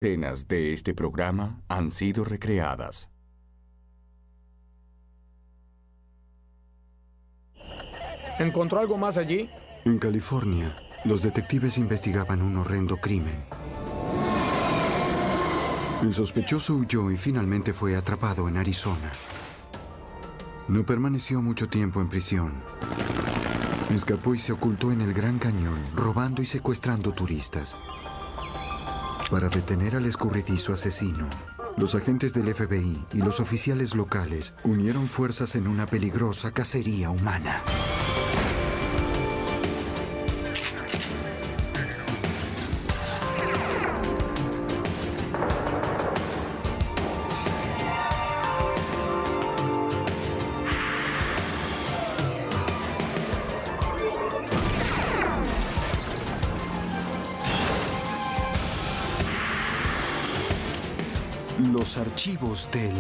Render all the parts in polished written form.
Escenas de este programa han sido recreadas. ¿Encontró algo más allí? En California, los detectives investigaban un horrendo crimen. El sospechoso huyó y finalmente fue atrapado en Arizona. No permaneció mucho tiempo en prisión. Escapó y se ocultó en el Gran Cañón, robando y secuestrando turistas. Para detener al escurridizo asesino, los agentes del FBI y los oficiales locales unieron fuerzas en una peligrosa cacería humana. Los archivos del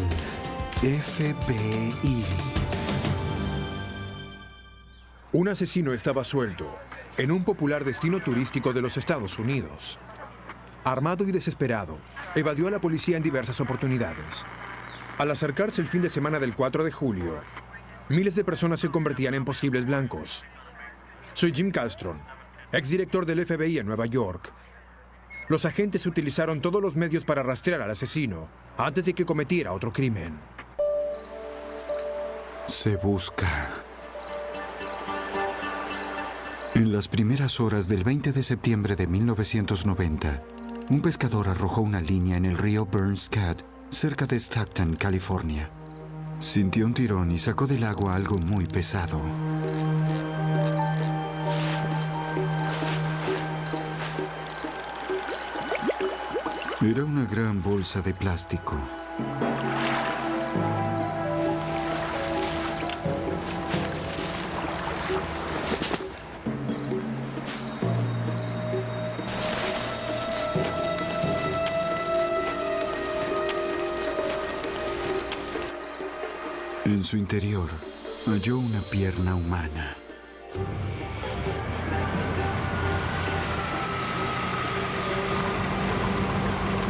FBI. Un asesino estaba suelto en un popular destino turístico de los Estados Unidos. Armado y desesperado, evadió a la policía en diversas oportunidades. Al acercarse el fin de semana del 4 de julio, miles de personas se convertían en posibles blancos. Soy Jim Castron, exdirector del FBI en Nueva York. Los agentes utilizaron todos los medios para rastrear al asesino antes de que cometiera otro crimen. Se busca. En las primeras horas del 20 de septiembre de 1990, un pescador arrojó una línea en el río Burns Cat, cerca de Stockton, California. Sintió un tirón y sacó del agua algo muy pesado. Era una gran bolsa de plástico. En su interior, halló una pierna humana.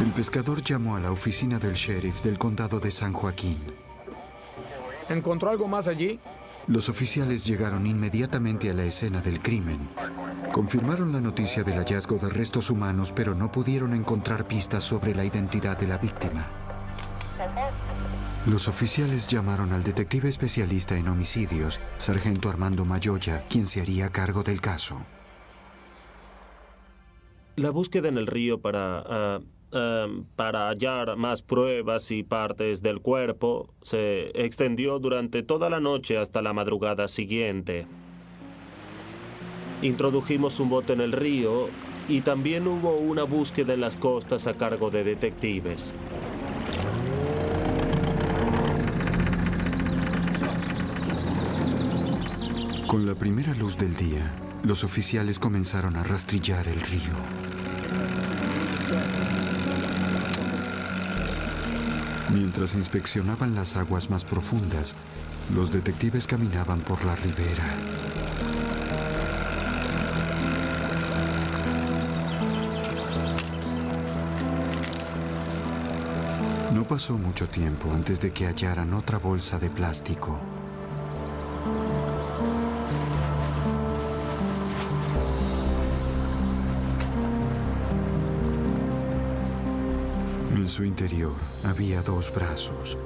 El pescador llamó a la oficina del sheriff del condado de San Joaquín. ¿Encontró algo más allí? Los oficiales llegaron inmediatamente a la escena del crimen. Confirmaron la noticia del hallazgo de restos humanos, pero no pudieron encontrar pistas sobre la identidad de la víctima. Los oficiales llamaron al detective especialista en homicidios, sargento Armando Mayoya, quien se haría cargo del caso. La búsqueda en el río para hallar más pruebas y partes del cuerpo se extendió durante toda la noche hasta la madrugada siguiente. Introdujimos un bote en el río y también hubo una búsqueda en las costas a cargo de detectives. Con la primera luz del día, los oficiales comenzaron a rastrillar el río. Mientras inspeccionaban las aguas más profundas, los detectives caminaban por la ribera. No pasó mucho tiempo antes de que hallaran otra bolsa de plástico. En su interior había dos brazos.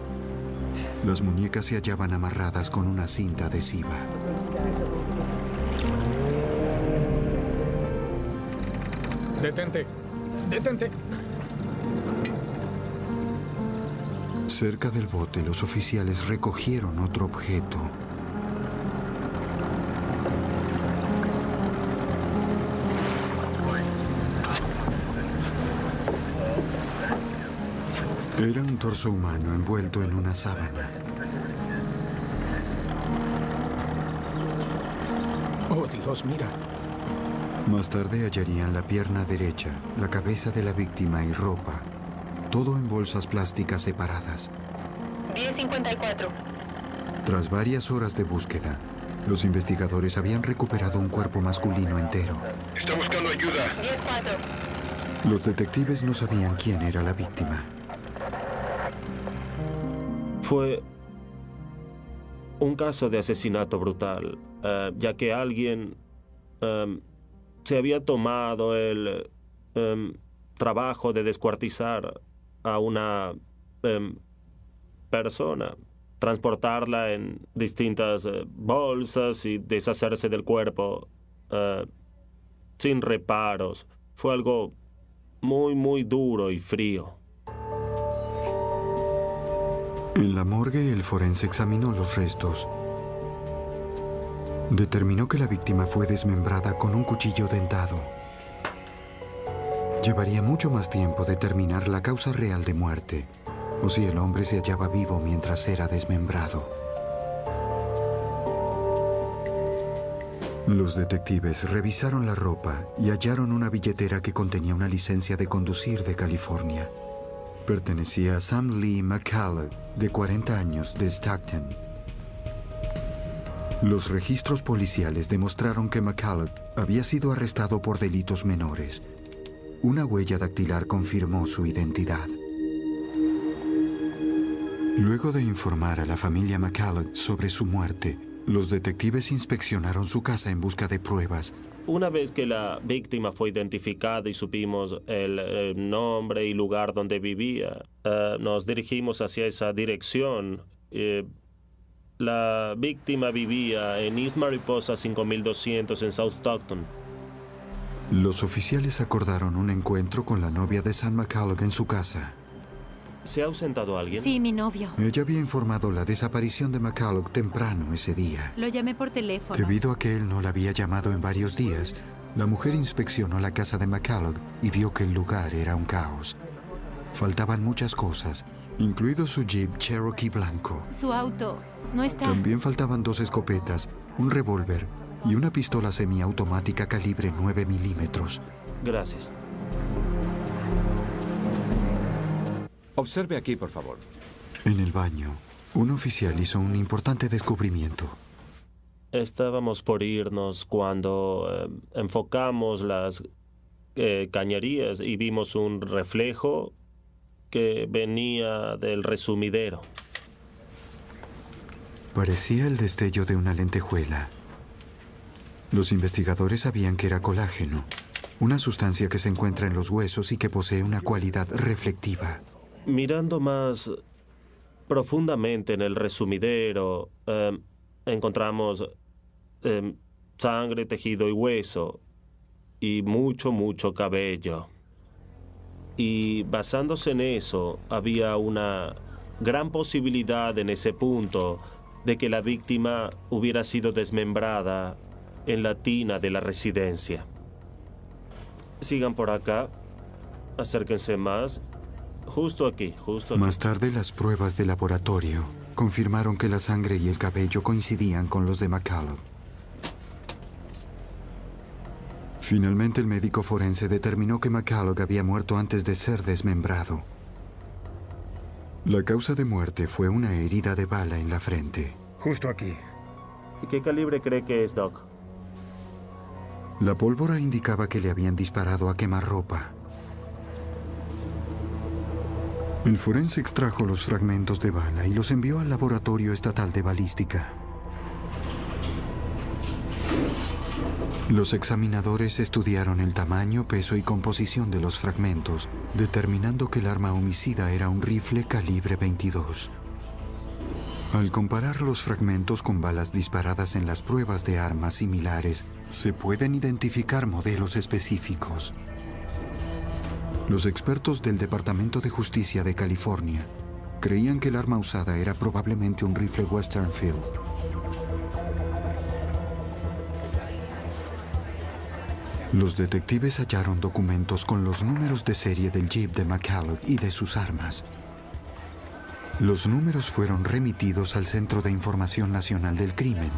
Las muñecas se hallaban amarradas con una cinta adhesiva. ¡Detente! ¡Detente! Cerca del bote, los oficiales recogieron otro objeto. Era un torso humano envuelto en una sábana. ¡Oh, Dios, mira! Más tarde hallarían la pierna derecha, la cabeza de la víctima y ropa. Todo en bolsas plásticas separadas. 10:54. Tras varias horas de búsqueda, los investigadores habían recuperado un cuerpo masculino entero. Está buscando ayuda. 10:04. Los detectives no sabían quién era la víctima. Fue un caso de asesinato brutal, ya que alguien se había tomado el trabajo de descuartizar a una persona, transportarla en distintas bolsas y deshacerse del cuerpo sin reparos. Fue algo muy, muy duro y frío. En la morgue, el forense examinó los restos. Determinó que la víctima fue desmembrada con un cuchillo dentado. Llevaría mucho más tiempo determinar la causa real de muerte, o si el hombre se hallaba vivo mientras era desmembrado. Los detectives revisaron la ropa y hallaron una billetera que contenía una licencia de conducir de California. Pertenecía a Sam Lee McCulloch, de 40 años, de Stockton. Los registros policiales demostraron que McCulloch había sido arrestado por delitos menores. Una huella dactilar confirmó su identidad. Luego de informar a la familia McCulloch sobre su muerte, los detectives inspeccionaron su casa en busca de pruebas. Una vez que la víctima fue identificada y supimos el nombre y lugar donde vivía, nos dirigimos hacia esa dirección. La víctima vivía en East Mariposa 5200 en South Stockton. Los oficiales acordaron un encuentro con la novia de Sam McCulloch en su casa. ¿Se ha ausentado alguien? Sí, mi novio. Ella había informado la desaparición de McCulloch temprano ese día. Lo llamé por teléfono. Debido a que él no la había llamado en varios días, la mujer inspeccionó la casa de McCulloch y vio que el lugar era un caos. Faltaban muchas cosas, incluido su Jeep Cherokee blanco. Su auto no está. También faltaban 2 escopetas, un revólver y una pistola semiautomática calibre 9 milímetros. Gracias. Observe aquí, por favor. En el baño, un oficial hizo un importante descubrimiento. Estábamos por irnos cuando enfocamos las cañerías y vimos un reflejo que venía del resumidero. Parecía el destello de una lentejuela. Los investigadores sabían que era colágeno, una sustancia que se encuentra en los huesos y que posee una cualidad reflectiva. Mirando más profundamente en el resumidero, encontramos sangre, tejido y hueso, y mucho cabello. Y basándose en eso, había una gran posibilidad en ese punto de que la víctima hubiera sido desmembrada en la tina de la residencia. Sigan por acá, acérquense más. Justo aquí, justo aquí. Más tarde, las pruebas de laboratorio confirmaron que la sangre y el cabello coincidían con los de McCulloch. Finalmente, el médico forense determinó que McCulloch había muerto antes de ser desmembrado. La causa de muerte fue una herida de bala en la frente. Justo aquí. ¿Qué calibre cree que es, Doc? La pólvora indicaba que le habían disparado a quemarropa. El forense extrajo los fragmentos de bala y los envió al Laboratorio Estatal de Balística. Los examinadores estudiaron el tamaño, peso y composición de los fragmentos, determinando que el arma homicida era un rifle calibre 22. Al comparar los fragmentos con balas disparadas en las pruebas de armas similares, se pueden identificar modelos específicos. Los expertos del Departamento de Justicia de California creían que el arma usada era probablemente un rifle Western Field. Los detectives hallaron documentos con los números de serie del Jeep de McCulloch y de sus armas. Los números fueron remitidos al Centro de Información Nacional del Crimen.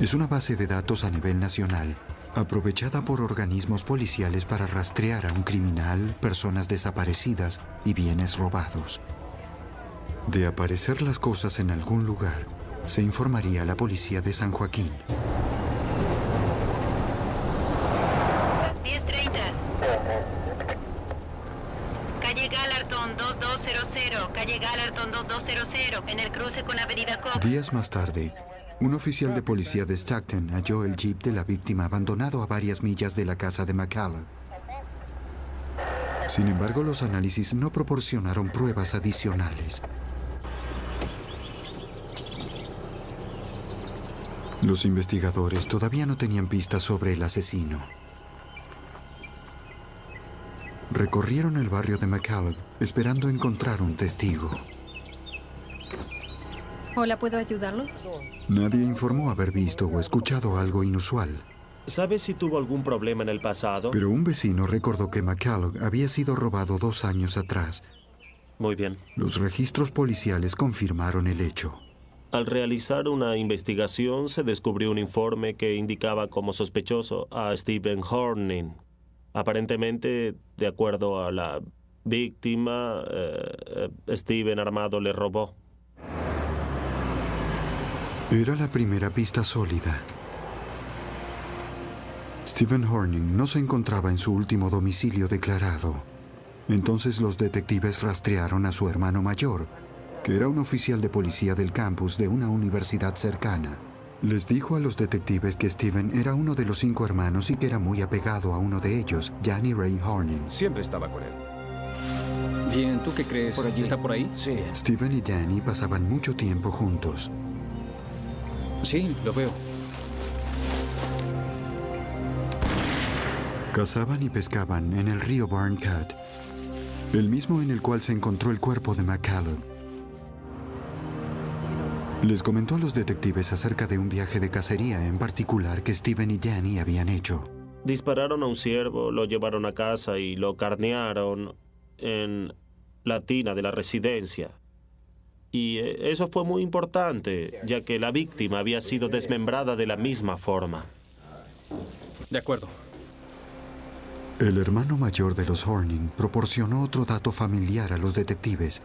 Es una base de datos a nivel nacional, aprovechada por organismos policiales para rastrear a un criminal, personas desaparecidas y bienes robados. De aparecer las cosas en algún lugar, se informaría a la policía de San Joaquín. 10:30. Galarton 2200, calle Galarton 2200, en el cruce con Avenida Cox. Días más tarde, un oficial de policía de Stockton halló el jeep de la víctima abandonado a varias millas de la casa de McCulloch. Sin embargo, los análisis no proporcionaron pruebas adicionales. Los investigadores todavía no tenían pistas sobre el asesino. Recorrieron el barrio de McCulloch esperando encontrar un testigo. Hola, ¿puedo ayudarlo? Nadie informó haber visto o escuchado algo inusual. ¿Sabes si tuvo algún problema en el pasado? Pero un vecino recordó que McCulloch había sido robado 2 años atrás. Muy bien. Los registros policiales confirmaron el hecho. Al realizar una investigación, se descubrió un informe que indicaba como sospechoso a Stephen Horning. Aparentemente, de acuerdo a la víctima, Stephen armado le robó. Era la primera pista sólida. Stephen Horning no se encontraba en su último domicilio declarado. Entonces los detectives rastrearon a su hermano mayor, que era un oficial de policía del campus de una universidad cercana. Les dijo a los detectives que Stephen era uno de los 5 hermanos y que era muy apegado a uno de ellos, Danny Ray Horning. Siempre estaba con él. Bien, ¿tú qué crees? ¿Por allí? ¿Está por ahí? Sí. Stephen y Danny pasaban mucho tiempo juntos. Sí, lo veo. Cazaban y pescaban en el río Barncat, el mismo en el cual se encontró el cuerpo de McCulloch. Les comentó a los detectives acerca de un viaje de cacería en particular que Stephen y Danny habían hecho. Dispararon a un ciervo, lo llevaron a casa y lo carnearon en la tina de la residencia. Y eso fue muy importante, ya que la víctima había sido desmembrada de la misma forma. De acuerdo. El hermano mayor de los Horning proporcionó otro dato familiar a los detectives.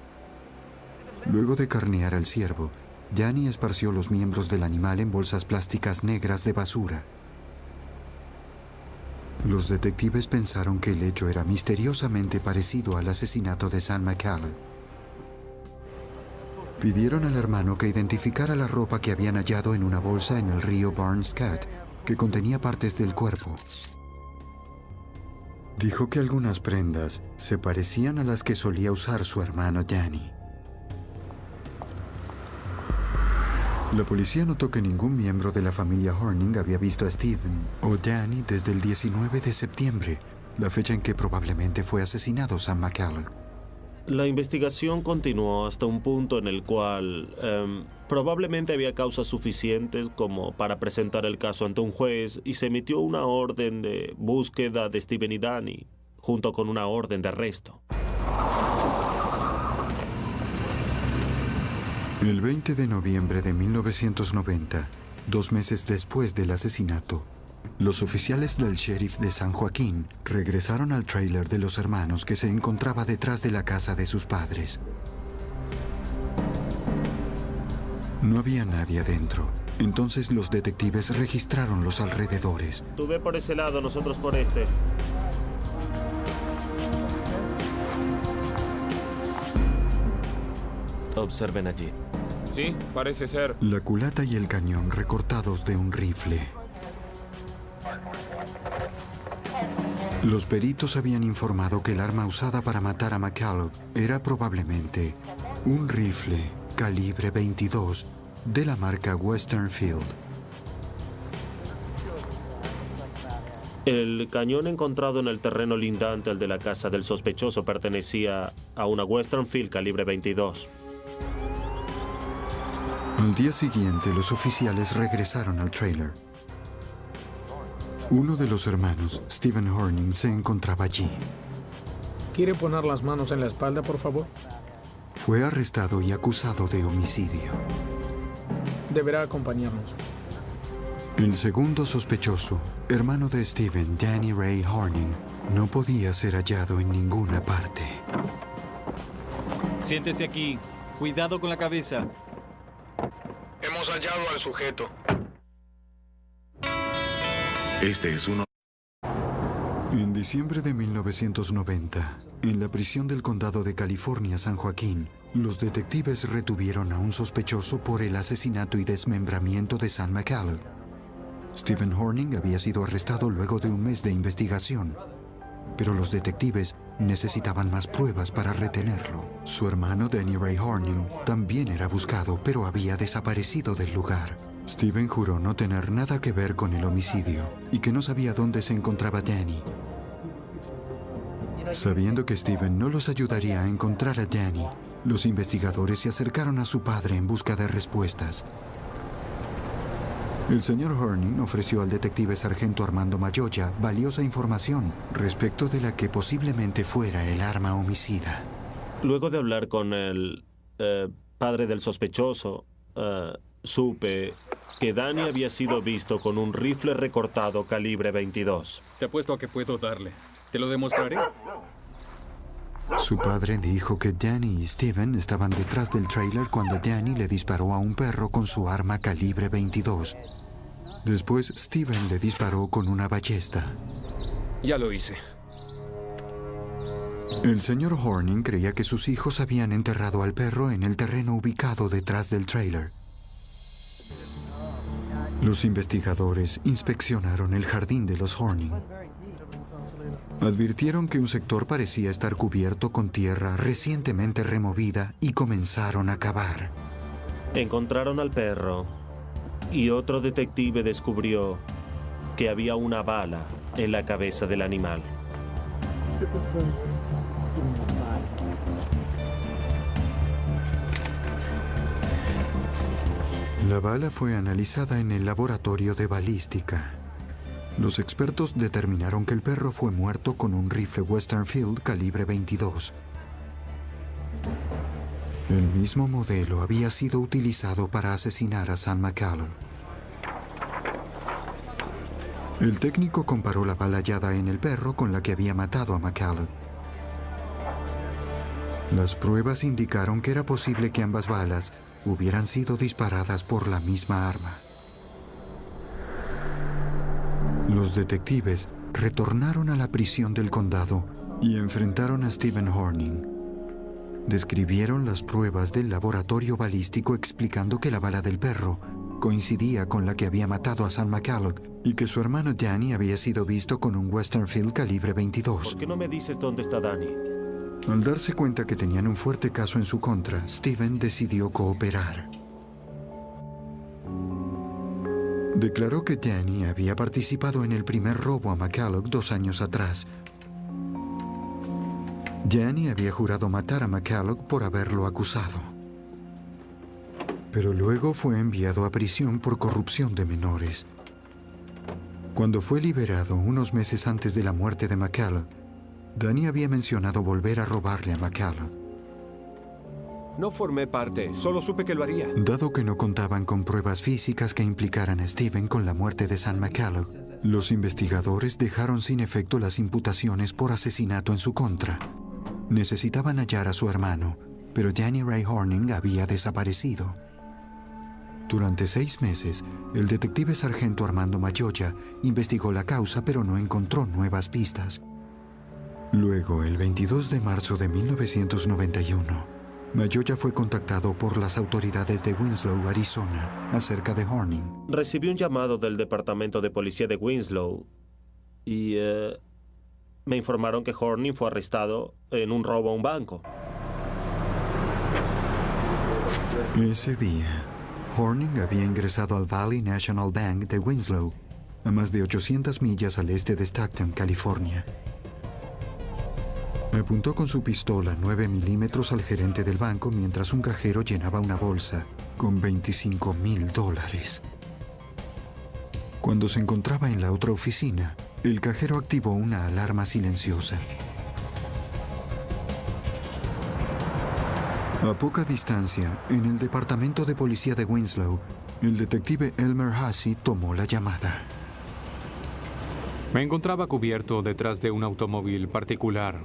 Luego de carnear al ciervo, Danny esparció los miembros del animal en bolsas plásticas negras de basura. Los detectives pensaron que el hecho era misteriosamente parecido al asesinato de Sam McCulloch. Pidieron al hermano que identificara la ropa que habían hallado en una bolsa en el río Barncat, que contenía partes del cuerpo. Dijo que algunas prendas se parecían a las que solía usar su hermano Danny. La policía notó que ningún miembro de la familia Horning había visto a Stephen o Danny desde el 19 de septiembre, la fecha en que probablemente fue asesinado Sam McCulloch. La investigación continuó hasta un punto en el cual probablemente había causas suficientes como para presentar el caso ante un juez y se emitió una orden de búsqueda de Stephen y Danny, junto con una orden de arresto. El 20 de noviembre de 1990, 2 meses después del asesinato, los oficiales del sheriff de San Joaquín regresaron al tráiler de los hermanos que se encontraba detrás de la casa de sus padres. No había nadie adentro. Entonces los detectives registraron los alrededores. Tú ve por ese lado, nosotros por este. Observen allí. Sí, parece ser. La culata y el cañón recortados de un rifle. Los peritos habían informado que el arma usada para matar a McCulloch era probablemente un rifle calibre 22 de la marca Westernfield. El cañón encontrado en el terreno lindante al de la casa del sospechoso pertenecía a una Westernfield calibre 22. Al día siguiente, los oficiales regresaron al tráiler. Uno de los hermanos, Stephen Horning, se encontraba allí. ¿Quiere poner las manos en la espalda, por favor? Fue arrestado y acusado de homicidio. Deberá acompañarnos. El segundo sospechoso, hermano de Stephen, Danny Ray Horning, no podía ser hallado en ninguna parte. Siéntese aquí. Cuidado con la cabeza. Hemos hallado al sujeto. Este es uno. En diciembre de 1990, En la prisión del condado de California, San Joaquín, los detectives retuvieron a un sospechoso por el asesinato y desmembramiento de Sam McCulloch. Stephen Horning había sido arrestado luego de un mes de investigación, pero los detectives necesitaban más pruebas para retenerlo. Su hermano Danny Ray Horning también era buscado, pero había desaparecido del lugar. Stephen juró no tener nada que ver con el homicidio y que no sabía dónde se encontraba Danny. Sabiendo que Stephen no los ayudaría a encontrar a Danny, los investigadores se acercaron a su padre en busca de respuestas. El señor Horning ofreció al detective sargento Armando Mayoya valiosa información respecto de la que posiblemente fuera el arma homicida. Luego de hablar con el padre del sospechoso, supe que Danny había sido visto con un rifle recortado calibre 22. Te apuesto a que puedo darle. Te lo demostraré. Su padre dijo que Danny y Stephen estaban detrás del tráiler cuando Danny le disparó a un perro con su arma calibre 22. Después, Stephen le disparó con una ballesta. Ya lo hice. El señor Horning creía que sus hijos habían enterrado al perro en el terreno ubicado detrás del tráiler. Los investigadores inspeccionaron el jardín de los Horning. Advirtieron que un sector parecía estar cubierto con tierra recientemente removida y comenzaron a cavar. Encontraron al perro y otro detective descubrió que había una bala en la cabeza del animal. La bala fue analizada en el laboratorio de balística. Los expertos determinaron que el perro fue muerto con un rifle Western Field calibre 22. El mismo modelo había sido utilizado para asesinar a Sam McCulloch. El técnico comparó la bala hallada en el perro con la que había matado a McCulloch. Las pruebas indicaron que era posible que ambas balas hubieran sido disparadas por la misma arma. Los detectives retornaron a la prisión del condado y enfrentaron a Stephen Horning. Describieron las pruebas del laboratorio balístico explicando que la bala del perro coincidía con la que había matado a Sam McCulloch y que su hermano Danny había sido visto con un Western Field calibre 22. ¿Por qué no me dices dónde está Danny? Al darse cuenta que tenían un fuerte caso en su contra, Stephen decidió cooperar. Declaró que Danny había participado en el primer robo a McCulloch 2 años atrás. Danny había jurado matar a McCulloch por haberlo acusado. Pero luego fue enviado a prisión por corrupción de menores. Cuando fue liberado unos meses antes de la muerte de McCulloch, Danny había mencionado volver a robarle a McCulloch. No formé parte, solo supe que lo haría. Dado que no contaban con pruebas físicas que implicaran a Stephen con la muerte de Sam McCulloch, los investigadores dejaron sin efecto las imputaciones por asesinato en su contra. Necesitaban hallar a su hermano, pero Danny Ray Horning había desaparecido. Durante 6 meses, el detective sargento Armando Mayoya investigó la causa, pero no encontró nuevas pistas. Luego, el 22 de marzo de 1991, Mayoya fue contactado por las autoridades de Winslow, Arizona, acerca de Horning. Recibí un llamado del departamento de policía de Winslow y me informaron que Horning fue arrestado en un robo a un banco. Ese día, Horning había ingresado al Valley National Bank de Winslow, a más de 800 millas al este de Stockton, California. Apuntó con su pistola 9 milímetros al gerente del banco mientras un cajero llenaba una bolsa con $25,000. Cuando se encontraba en la otra oficina, el cajero activó una alarma silenciosa. A poca distancia, en el departamento de policía de Winslow, el detective Elmer Hussey tomó la llamada. Me encontraba cubierto detrás de un automóvil particular.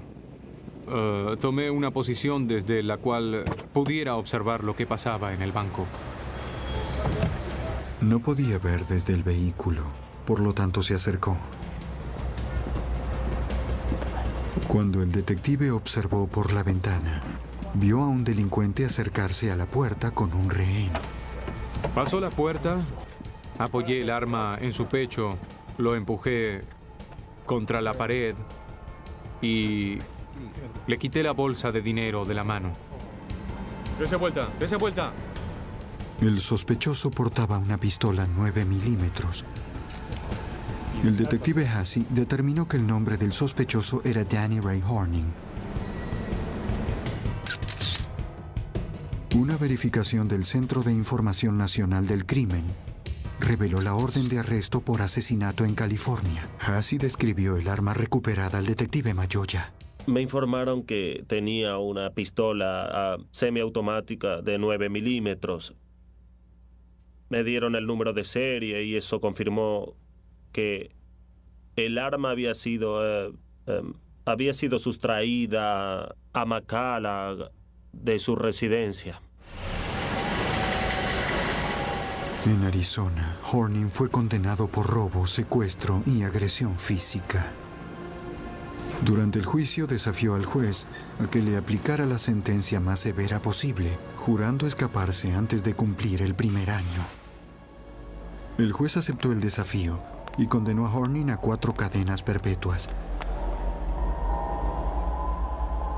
Tomé una posición desde la cual pudiera observar lo que pasaba en el banco. No podía ver desde el vehículo, por lo tanto se acercó. Cuando el detective observó por la ventana, vio a un delincuente acercarse a la puerta con un rehén. Pasó la puerta, apoyé el arma en su pecho, lo empujé contra la pared y le quité la bolsa de dinero de la mano. ¡Dese vuelta! ¡Dese vuelta! El sospechoso portaba una pistola 9 milímetros. El detective Hasse determinó que el nombre del sospechoso era Danny Ray Horning. Una verificación del Centro de Información Nacional del Crimen reveló la orden de arresto por asesinato en California. Hasse describió el arma recuperada al detective Mayoya. Me informaron que tenía una pistola semiautomática de 9 milímetros. Me dieron el número de serie y eso confirmó que el arma había sido sustraída a McCalla de su residencia. En Arizona, Horning fue condenado por robo, secuestro y agresión física. Durante el juicio desafió al juez a que le aplicara la sentencia más severa posible, jurando escaparse antes de cumplir el primer año. El juez aceptó el desafío y condenó a Horning a 4 cadenas perpetuas.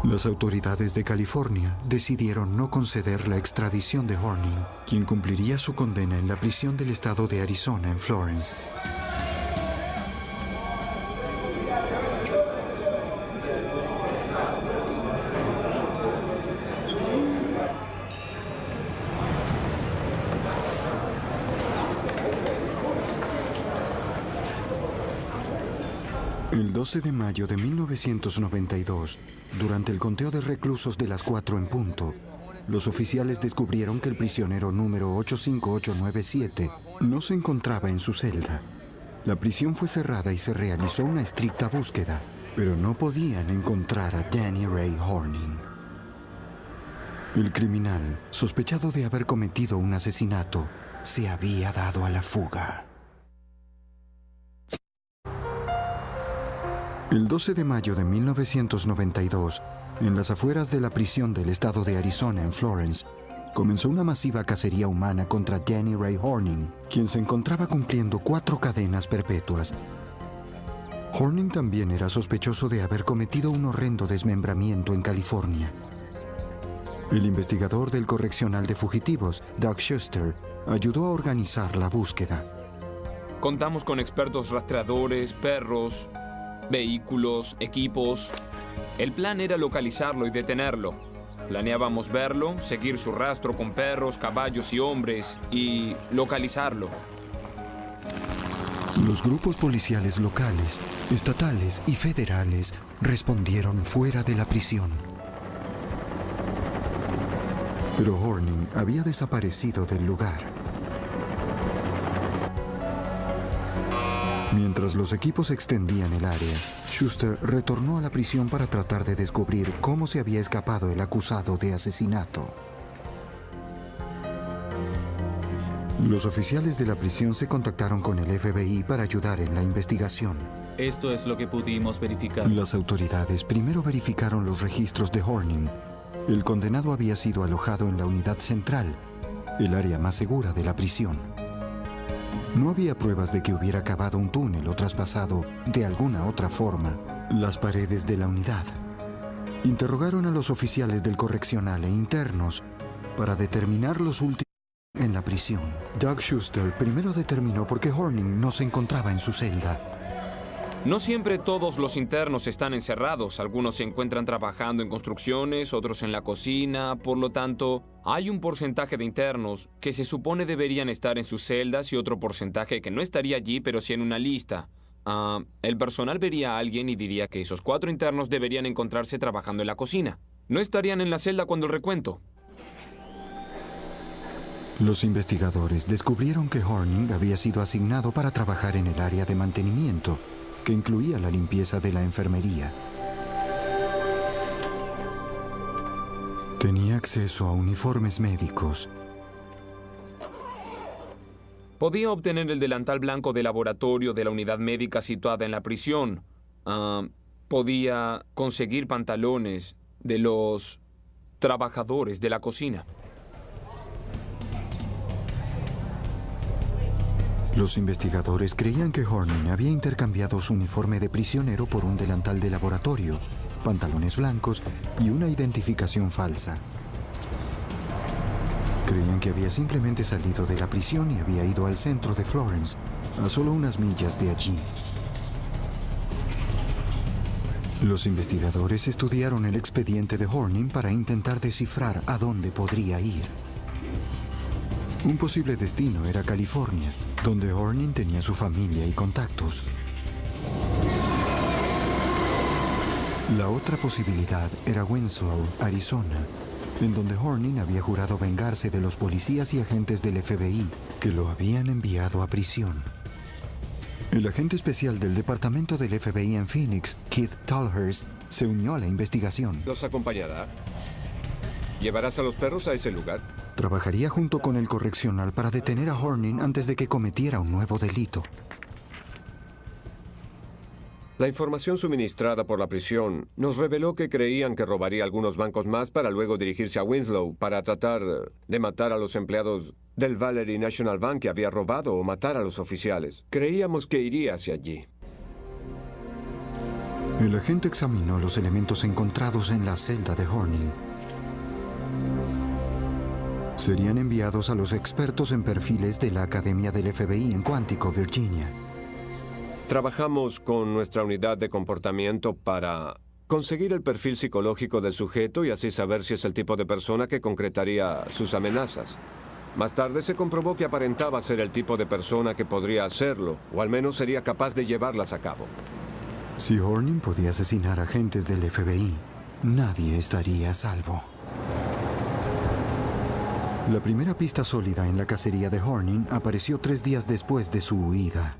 Las autoridades de California decidieron no conceder la extradición de Horning, quien cumpliría su condena en la prisión del estado de Arizona en Florence. El 12 de mayo de 1992, durante el conteo de reclusos de las 4 en punto, los oficiales descubrieron que el prisionero número 85897 no se encontraba en su celda. La prisión fue cerrada y se realizó una estricta búsqueda, pero no podían encontrar a Danny Ray Horning. El criminal, sospechado de haber cometido un asesinato, se había dado a la fuga. El 12 de mayo de 1992, en las afueras de la prisión del estado de Arizona en Florence, comenzó una masiva cacería humana contra Danny Ray Horning, quien se encontraba cumpliendo 4 cadenas perpetuas. Horning también era sospechoso de haber cometido un horrendo desmembramiento en California. El investigador del correccional de fugitivos, Doug Schuster, ayudó a organizar la búsqueda. Contamos con expertos rastreadores, perros, vehículos, equipos. El plan era localizarlo y detenerlo. Planeábamos verlo, seguir su rastro con perros, caballos y hombres y localizarlo. Los grupos policiales locales, estatales y federales respondieron fuera de la prisión. Pero Horning había desaparecido del lugar. Mientras los equipos extendían el área, Schuster retornó a la prisión para tratar de descubrir cómo se había escapado el acusado de asesinato. Los oficiales de la prisión se contactaron con el FBI para ayudar en la investigación. Esto es lo que pudimos verificar. Las autoridades primero verificaron los registros de Horning. El condenado había sido alojado en la unidad central, el área más segura de la prisión. No había pruebas de que hubiera cavado un túnel o traspasado, de alguna otra forma, las paredes de la unidad. Interrogaron a los oficiales del correccional e internos para determinar los últimos en la prisión. Doug Schuster primero determinó por qué Horning no se encontraba en su celda. No siempre todos los internos están encerrados. Algunos se encuentran trabajando en construcciones, otros en la cocina. Por lo tanto, hay un porcentaje de internos que se supone deberían estar en sus celdas y otro porcentaje que no estaría allí, pero sí en una lista. El personal vería a alguien y diría que esos 4 internos deberían encontrarse trabajando en la cocina. No estarían en la celda cuando el recuento. Los investigadores descubrieron que Horning había sido asignado para trabajar en el área de mantenimiento, que incluía la limpieza de la enfermería. Tenía acceso a uniformes médicos. Podía obtener el delantal blanco de laboratorio de la unidad médica situada en la prisión. podía conseguir pantalones de los trabajadores de la cocina. Los investigadores creían que Horning había intercambiado su uniforme de prisionero por un delantal de laboratorio, pantalones blancos y una identificación falsa. Creían que había simplemente salido de la prisión y había ido al centro de Florence, a solo unas millas de allí. Los investigadores estudiaron el expediente de Horning para intentar descifrar a dónde podría ir. Un posible destino era California, donde Horning tenía su familia y contactos. La otra posibilidad era Winslow, Arizona, en donde Horning había jurado vengarse de los policías y agentes del FBI que lo habían enviado a prisión. El agente especial del departamento del FBI en Phoenix, Keith Tallhurst, se unió a la investigación. ¿Los acompañará? ¿Llevarás a los perros a ese lugar? Trabajaría junto con el correccional para detener a Horning antes de que cometiera un nuevo delito. La información suministrada por la prisión nos reveló que creían que robaría algunos bancos más para luego dirigirse a Winslow para tratar de matar a los empleados del Valerie National Bank que había robado o matar a los oficiales. Creíamos que iría hacia allí. El agente examinó los elementos encontrados en la celda de Horning. Serían enviados a los expertos en perfiles de la Academia del FBI en Quantico, Virginia. Trabajamos con nuestra unidad de comportamiento para conseguir el perfil psicológico del sujeto y así saber si es el tipo de persona que concretaría sus amenazas. Más tarde se comprobó que aparentaba ser el tipo de persona que podría hacerlo, o al menos sería capaz de llevarlas a cabo. Si Horning podía asesinar agentes del FBI, nadie estaría a salvo. La primera pista sólida en la cacería de Horning apareció 3 días después de su huida.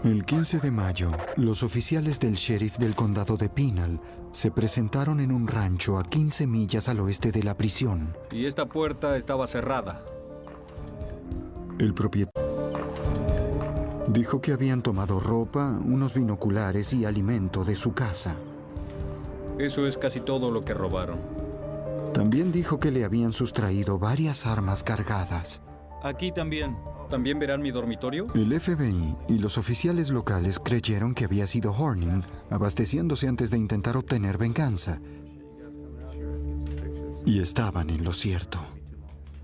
El 15 de mayo, los oficiales del sheriff del condado de Pinal se presentaron en un rancho a 15 millas al oeste de la prisión. Y esta puerta estaba cerrada. El propietario dijo que habían tomado ropa, unos binoculares y alimento de su casa. Eso es casi todo lo que robaron. También dijo que le habían sustraído varias armas cargadas. Aquí también. ¿También verán mi dormitorio? El FBI y los oficiales locales creyeron que había sido Horning abasteciéndose antes de intentar obtener venganza. Y estaban en lo cierto.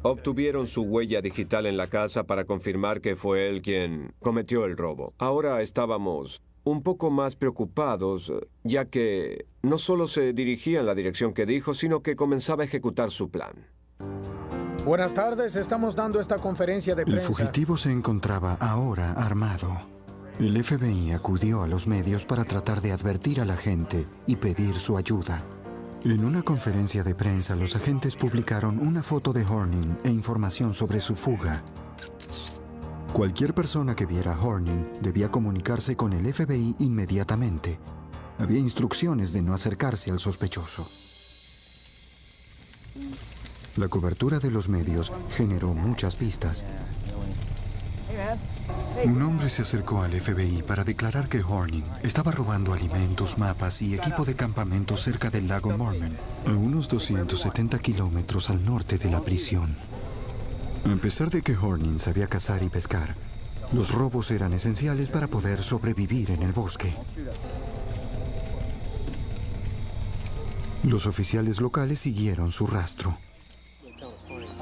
Obtuvieron su huella digital en la casa para confirmar que fue él quien cometió el robo. Ahora estábamos un poco más preocupados, ya que no solo se dirigía en la dirección que dijo, sino que comenzaba a ejecutar su plan. Buenas tardes, estamos dando esta conferencia de prensa. El fugitivo se encontraba ahora armado. El FBI acudió a los medios para tratar de advertir a la gente y pedir su ayuda. En una conferencia de prensa, los agentes publicaron una foto de Horning e información sobre su fuga. Cualquier persona que viera a Horning debía comunicarse con el FBI inmediatamente. Había instrucciones de no acercarse al sospechoso. La cobertura de los medios generó muchas pistas. Un hombre se acercó al FBI para declarar que Horning estaba robando alimentos, mapas y equipo de campamento cerca del lago Mormon, a unos 270 kilómetros al norte de la prisión. A pesar de que Horning sabía cazar y pescar, los robos eran esenciales para poder sobrevivir en el bosque. Los oficiales locales siguieron su rastro.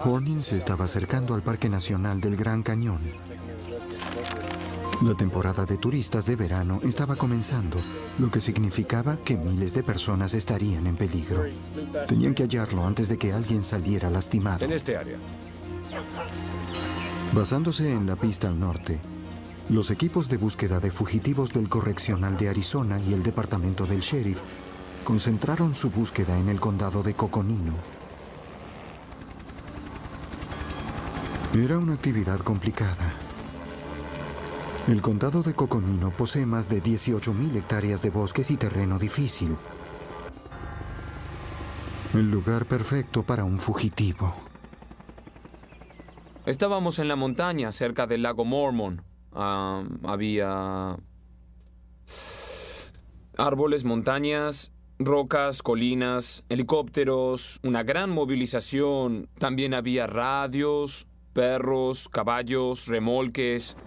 Horning se estaba acercando al Parque Nacional del Gran Cañón. La temporada de turistas de verano estaba comenzando, lo que significaba que miles de personas estarían en peligro. Tenían que hallarlo antes de que alguien saliera lastimado. En este área. Basándose en la pista al norte, los equipos de búsqueda de fugitivos del Correccional de Arizona y el departamento del sheriff concentraron su búsqueda en el condado de Coconino. Era una actividad complicada. El condado de Coconino posee más de 18,000 hectáreas de bosques y terreno difícil. El lugar perfecto para un fugitivo. Estábamos en la montaña, cerca del lago Mormon. Había árboles, montañas, rocas, colinas, helicópteros, una gran movilización. También había radios, perros, caballos, remolques.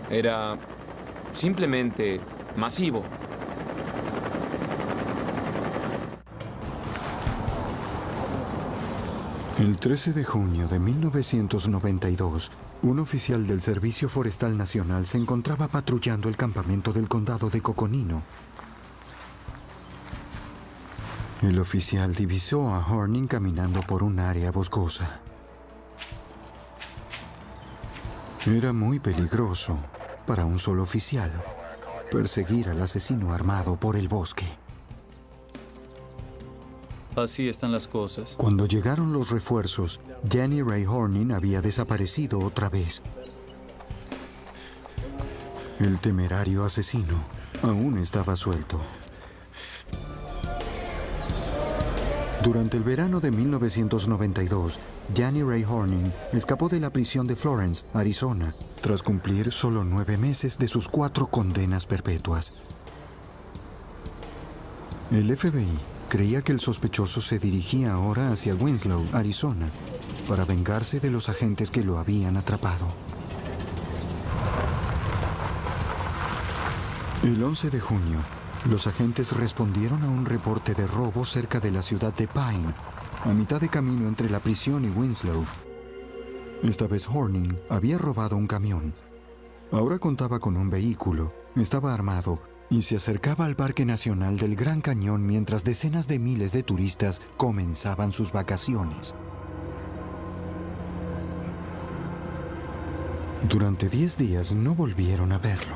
Era simplemente masivo. El 13 de junio de 1992, un oficial del Servicio Forestal Nacional se encontraba patrullando el campamento del condado de Coconino. El oficial divisó a Horning caminando por un área boscosa. Era muy peligroso para un solo oficial perseguir al asesino armado por el bosque. Así están las cosas. Cuando llegaron los refuerzos, Danny Ray Horning había desaparecido otra vez. El temerario asesino aún estaba suelto. Durante el verano de 1992, Danny Ray Horning escapó de la prisión de Florence, Arizona, tras cumplir solo 9 meses de sus 4 condenas perpetuas. El FBI creía que el sospechoso se dirigía ahora hacia Winslow, Arizona, para vengarse de los agentes que lo habían atrapado. El 11 de junio, los agentes respondieron a un reporte de robo cerca de la ciudad de Pine, a mitad de camino entre la prisión y Winslow. Esta vez Horning había robado un camión. Ahora contaba con un vehículo, estaba armado y se acercaba al Parque Nacional del Gran Cañón mientras decenas de miles de turistas comenzaban sus vacaciones. Durante 10 días no volvieron a verlo.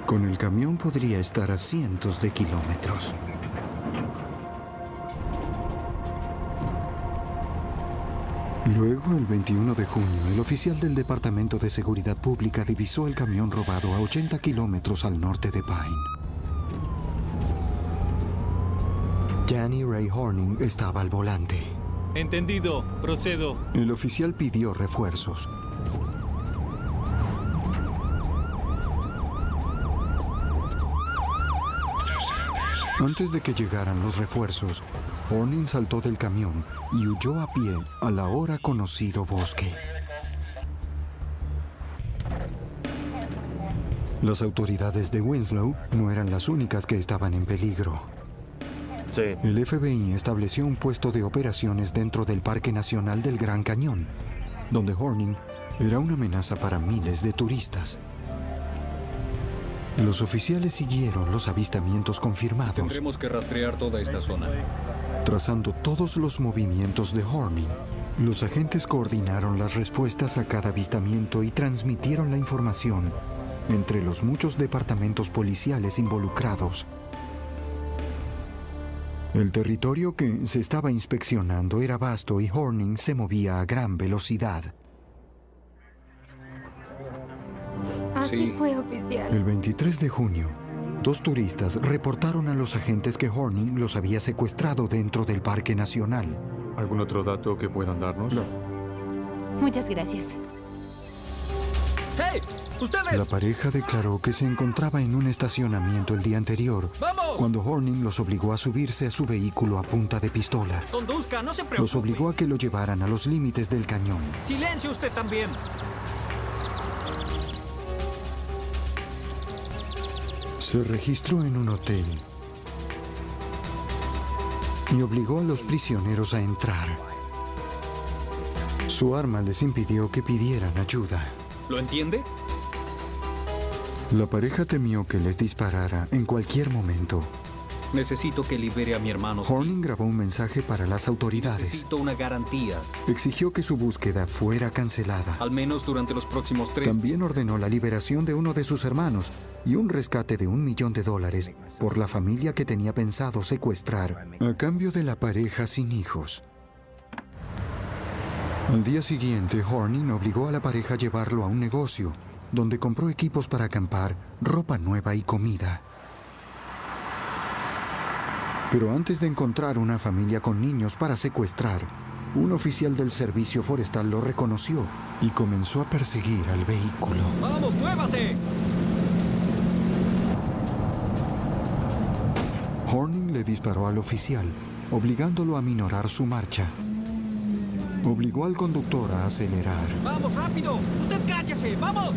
Con el camión podría estar a cientos de kilómetros. Luego, el 21 de junio, el oficial del Departamento de Seguridad Pública divisó el camión robado a 80 kilómetros al norte de Pine. Danny Ray Horning estaba al volante. Entendido. Procedo. El oficial pidió refuerzos. Antes de que llegaran los refuerzos, Horning saltó del camión y huyó a pie al ahora conocido bosque. Las autoridades de Winslow no eran las únicas que estaban en peligro. Sí. El FBI estableció un puesto de operaciones dentro del Parque Nacional del Gran Cañón, donde Horning era una amenaza para miles de turistas. Los oficiales siguieron los avistamientos confirmados. Tendremos que rastrear toda esta zona. Trazando todos los movimientos de Horning, los agentes coordinaron las respuestas a cada avistamiento y transmitieron la información entre los muchos departamentos policiales involucrados. El territorio que se estaba inspeccionando era vasto y Horning se movía a gran velocidad. Así fue, oficial. El 23 de junio, 2 turistas reportaron a los agentes que Horning los había secuestrado dentro del Parque Nacional. ¿Algún otro dato que puedan darnos? No. Muchas gracias. ¡Hey! ¡Ustedes! La pareja declaró que se encontraba en un estacionamiento el día anterior, ¡Vamos! cuando Horning los obligó a subirse a su vehículo a punta de pistola. Conduzca, no se preocupe. Los obligó a que lo llevaran a los límites del cañón. ¡Silencio usted también! Se registró en un hotel y obligó a los prisioneros a entrar. Su arma les impidió que pidieran ayuda. ¿Lo entiende? La pareja temió que les disparara en cualquier momento. Necesito que libere a mi hermano. Horning grabó un mensaje para las autoridades. Necesito una garantía. Exigió que su búsqueda fuera cancelada. Al menos durante los próximos 3 días. También ordenó la liberación de uno de sus hermanos y un rescate de $1 millón por la familia que tenía pensado secuestrar a cambio de la pareja sin hijos. Al día siguiente, Horning obligó a la pareja a llevarlo a un negocio, donde compró equipos para acampar, ropa nueva y comida. Pero antes de encontrar una familia con niños para secuestrar, un oficial del servicio forestal lo reconoció y comenzó a perseguir al vehículo. ¡Vamos, muévase! Horning le disparó al oficial, obligándolo a minorar su marcha. Obligó al conductor a acelerar. ¡Vamos, rápido! ¡Usted cállese! ¡Vamos!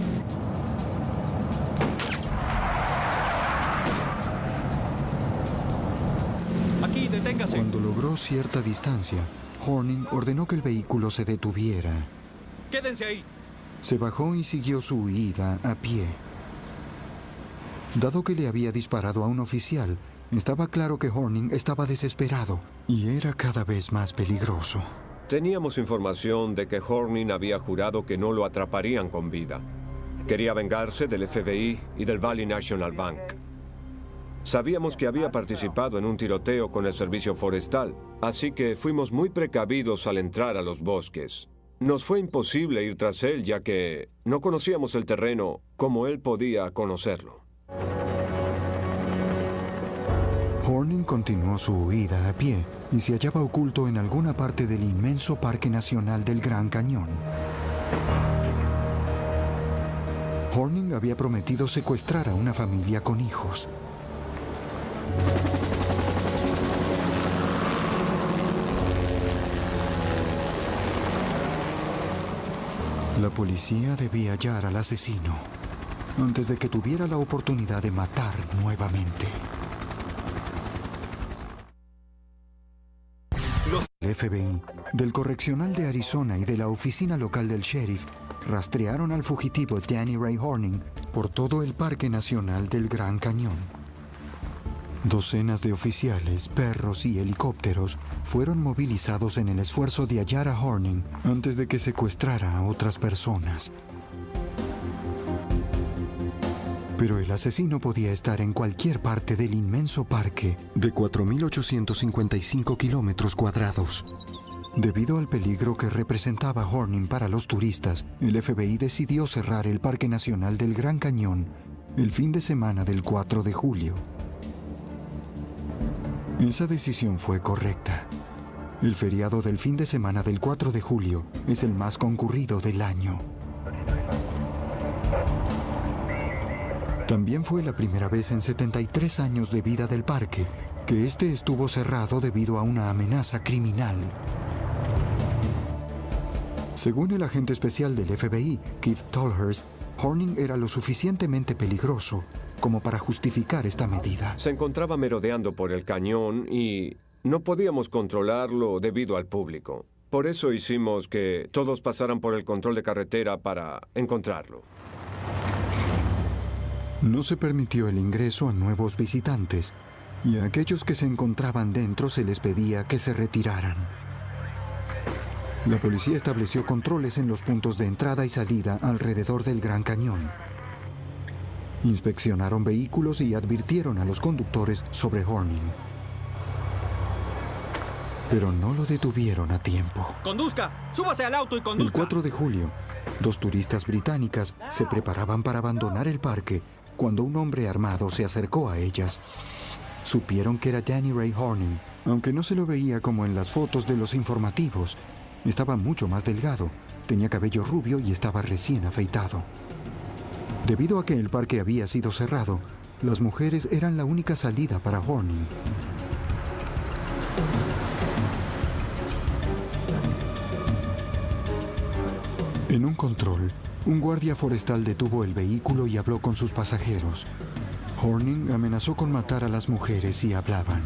Aquí, deténgase. Cuando logró cierta distancia, Horning ordenó que el vehículo se detuviera. ¡Quédense ahí! Se bajó y siguió su huida a pie. Dado que le había disparado a un oficial, estaba claro que Horning estaba desesperado y era cada vez más peligroso. Teníamos información de que Horning había jurado que no lo atraparían con vida. Quería vengarse del FBI y del Valley National Bank. Sabíamos que había participado en un tiroteo con el servicio forestal, así que fuimos muy precavidos al entrar a los bosques. Nos fue imposible ir tras él, ya que no conocíamos el terreno como él podía conocerlo. Horning continuó su huida a pie y se hallaba oculto en alguna parte del inmenso Parque Nacional del Gran Cañón. Horning había prometido secuestrar a una familia con hijos. La policía debía hallar al asesino antes de que tuviera la oportunidad de matar nuevamente. El FBI, del Correccional de Arizona y de la oficina local del sheriff rastrearon al fugitivo Danny Ray Horning por todo el Parque Nacional del Gran Cañón. Docenas de oficiales, perros y helicópteros fueron movilizados en el esfuerzo de hallar a Horning antes de que secuestrara a otras personas. Pero el asesino podía estar en cualquier parte del inmenso parque de 4.855 kilómetros cuadrados. Debido al peligro que representaba Horning para los turistas, el FBI decidió cerrar el Parque Nacional del Gran Cañón el fin de semana del 4 de julio. Esa decisión fue correcta. El feriado del fin de semana del 4 de julio es el más concurrido del año. También fue la primera vez en 73 años de vida del parque que este estuvo cerrado debido a una amenaza criminal. Según el agente especial del FBI, Keith Tolhurst, Horning era lo suficientemente peligroso como para justificar esta medida. Se encontraba merodeando por el cañón y no podíamos controlarlo debido al público. Por eso hicimos que todos pasaran por el control de carretera para encontrarlo. No se permitió el ingreso a nuevos visitantes y a aquellos que se encontraban dentro se les pedía que se retiraran. La policía estableció controles en los puntos de entrada y salida alrededor del Gran Cañón. Inspeccionaron vehículos y advirtieron a los conductores sobre Horning. Pero no lo detuvieron a tiempo. ¡Conduzca! ¡Súbase al auto y conduzca! El 4 de julio, dos turistas británicas se preparaban para abandonar el parque cuando un hombre armado se acercó a ellas. Supieron que era Danny Ray Horning, aunque no se lo veía como en las fotos de los informativos. Estaba mucho más delgado, tenía cabello rubio y estaba recién afeitado. Debido a que el parque había sido cerrado, las mujeres eran la única salida para Horning. En un control, un guardia forestal detuvo el vehículo y habló con sus pasajeros. Horning amenazó con matar a las mujeres si hablaban.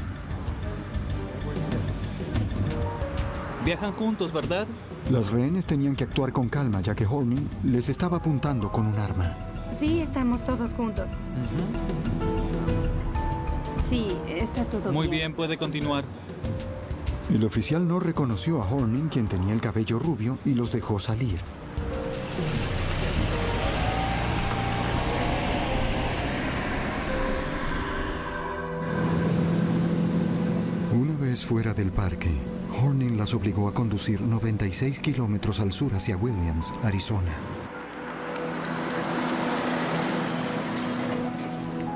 Viajan juntos, ¿verdad? Las rehenes tenían que actuar con calma, ya que Horning les estaba apuntando con un arma. Sí, estamos todos juntos. Sí, está todo bien. Muy bien, puede continuar. El oficial no reconoció a Horning, quien tenía el cabello rubio, y los dejó salir. Una vez fuera del parque, Horning las obligó a conducir 96 kilómetros al sur hacia Williams, Arizona.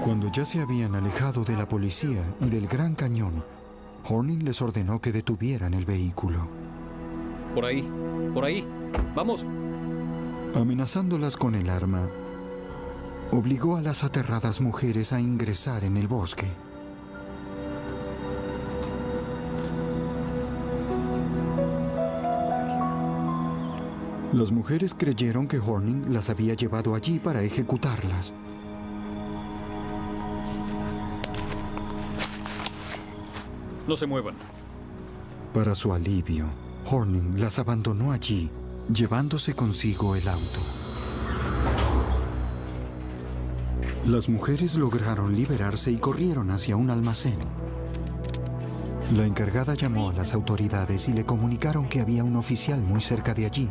Cuando ya se habían alejado de la policía y del Gran Cañón, Horning les ordenó que detuvieran el vehículo. Por ahí, vamos. Amenazándolas con el arma, obligó a las aterradas mujeres a ingresar en el bosque. Las mujeres creyeron que Horning las había llevado allí para ejecutarlas. No se muevan. Para su alivio, Horning las abandonó allí, llevándose consigo el auto. Las mujeres lograron liberarse y corrieron hacia un almacén. La encargada llamó a las autoridades y le comunicaron que había un oficial muy cerca de allí.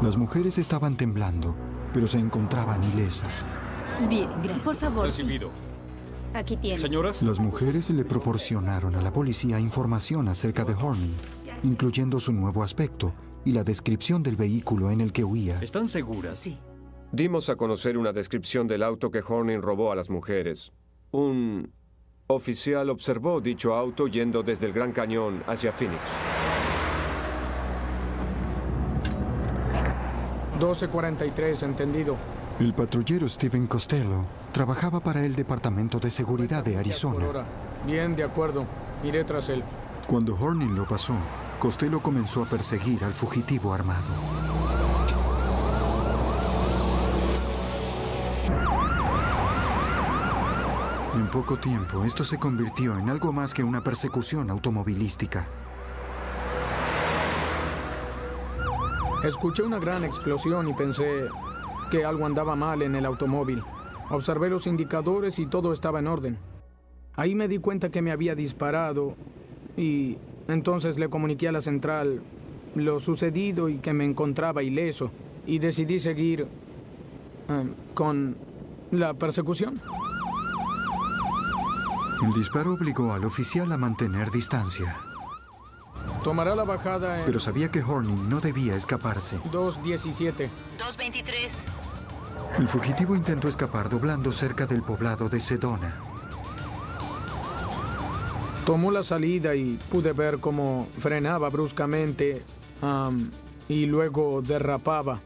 Las mujeres estaban temblando, pero se encontraban ilesas. Bien, gracias. Por favor. Recibido. Aquí tiene. Señoras. Las mujeres le proporcionaron a la policía información acerca de Horning, incluyendo su nuevo aspecto y la descripción del vehículo en el que huía. ¿Están seguras? Sí. Dimos a conocer una descripción del auto que Horning robó a las mujeres. Un oficial observó dicho auto yendo desde el Gran Cañón hacia Phoenix. 12:43, entendido. El patrullero Steven Costello trabajaba para el Departamento de Seguridad de Arizona. Bien, de acuerdo. Iré tras él. Cuando Horning lo pasó, Costello comenzó a perseguir al fugitivo armado. En poco tiempo, esto se convirtió en algo más que una persecución automovilística. Escuché una gran explosión y pensé que algo andaba mal en el automóvil. Observé los indicadores y todo estaba en orden. Ahí me di cuenta que me había disparado y entonces le comuniqué a la central lo sucedido y que me encontraba ileso. Y decidí seguir con la persecución. El disparo obligó al oficial a mantener distancia. Tomará la bajada en... Pero sabía que Horning no debía escaparse. 2:17. 2:23. El fugitivo intentó escapar doblando cerca del poblado de Sedona. Tomó la salida y pude ver cómo frenaba bruscamente y luego derrapaba.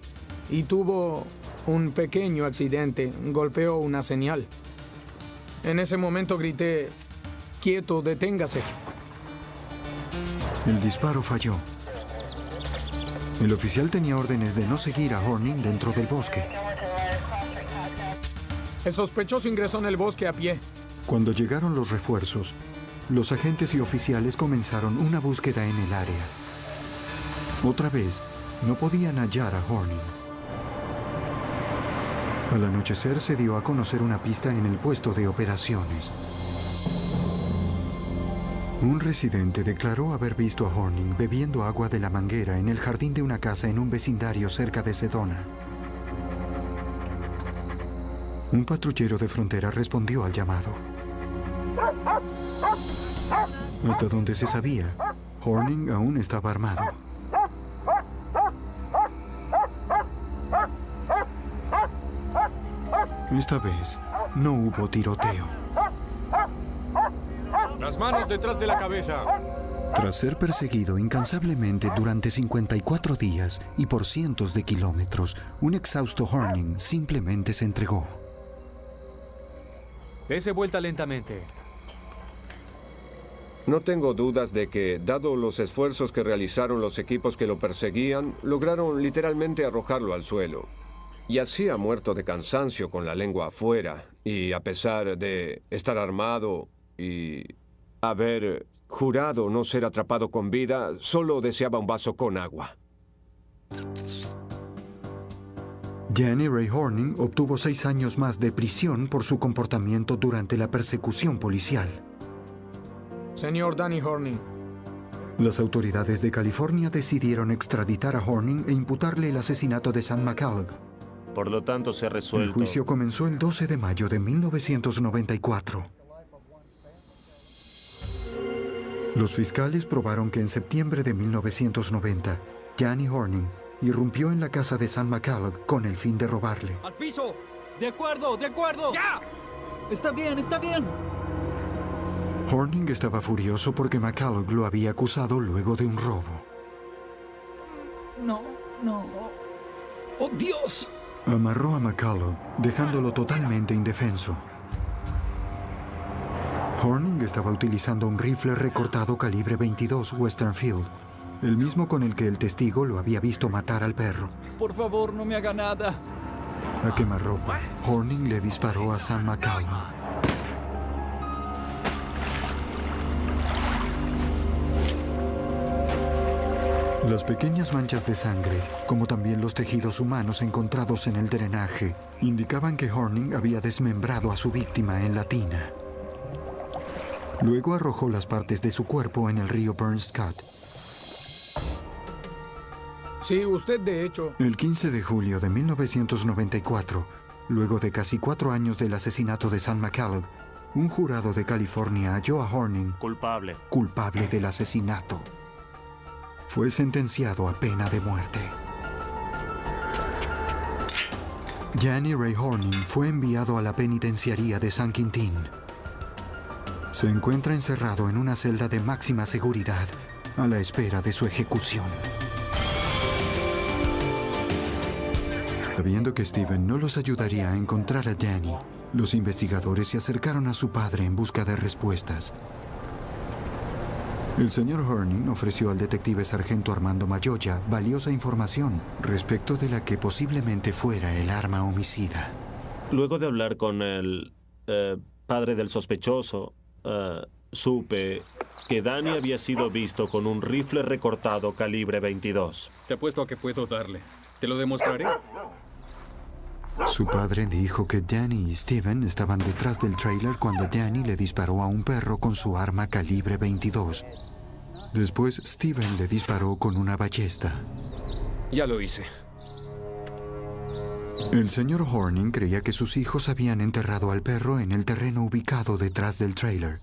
Y tuvo un pequeño accidente. Golpeó una señal. En ese momento grité, «Quieto, deténgase». El disparo falló. El oficial tenía órdenes de no seguir a Horning dentro del bosque. El sospechoso ingresó en el bosque a pie. Cuando llegaron los refuerzos, los agentes y oficiales comenzaron una búsqueda en el área. Otra vez, no podían hallar a Horning. Al anochecer se dio a conocer una pista en el puesto de operaciones. Un residente declaró haber visto a Horning bebiendo agua de la manguera en el jardín de una casa en un vecindario cerca de Sedona. Un patrullero de frontera respondió al llamado. Hasta donde se sabía, Horning aún estaba armado. Esta vez, no hubo tiroteo. Las manos detrás de la cabeza. Tras ser perseguido incansablemente durante 54 días y por cientos de kilómetros, un exhausto Horning simplemente se entregó. Dese vuelta lentamente. No tengo dudas de que, dado los esfuerzos que realizaron los equipos que lo perseguían, lograron literalmente arrojarlo al suelo. Yacía muerto de cansancio con la lengua afuera, y a pesar de estar armado y haber jurado no ser atrapado con vida, solo deseaba un vaso con agua. Danny Ray Horning obtuvo 6 años más de prisión por su comportamiento durante la persecución policial. Señor Danny Horning. Las autoridades de California decidieron extraditar a Horning e imputarle el asesinato de Sam McCulloch. Por lo tanto, se ha resuelto. El juicio comenzó el 12 de mayo de 1994. Los fiscales probaron que en septiembre de 1990, Danny Horning irrumpió en la casa de Sam McCulloch con el fin de robarle. ¡Al piso! ¡De acuerdo, de acuerdo! ¡Ya! Está bien, está bien. Horning estaba furioso porque McCulloch lo había acusado luego de un robo. No, no. ¡Oh, Dios! Amarró a McCulloch, dejándolo totalmente indefenso. Horning estaba utilizando un rifle recortado calibre 22 Western Field. el mismo con el que el testigo lo había visto matar al perro. Por favor, no me haga nada. A quemarropa, Horning le disparó a Sam McCallum. Las pequeñas manchas de sangre, como también los tejidos humanos encontrados en el drenaje, indicaban que Horning había desmembrado a su víctima en la tina. Luego arrojó las partes de su cuerpo en el río Burns Cut. Sí, usted de hecho... El 15 de julio de 1994, luego de casi 4 años del asesinato de Sam McCallum, un jurado de California halló a Horning culpable del asesinato. Fue sentenciado a pena de muerte. Danny Ray Horning fue enviado a la penitenciaría de San Quintín. Se encuentra encerrado en una celda de máxima seguridad a la espera de su ejecución. Sabiendo que Steven no los ayudaría a encontrar a Danny, los investigadores se acercaron a su padre en busca de respuestas. El señor Horning ofreció al detective sargento Armando Mayoya valiosa información respecto de la que posiblemente fuera el arma homicida. Luego de hablar con el padre del sospechoso, supe que Danny había sido visto con un rifle recortado calibre 22. Te apuesto a que puedo darle. Te lo demostraré. Su padre dijo que Danny y Steven estaban detrás del trailer cuando Danny le disparó a un perro con su arma calibre 22. Después, Steven le disparó con una ballesta. Ya lo hice. El señor Horning creía que sus hijos habían enterrado al perro en el terreno ubicado detrás del trailer.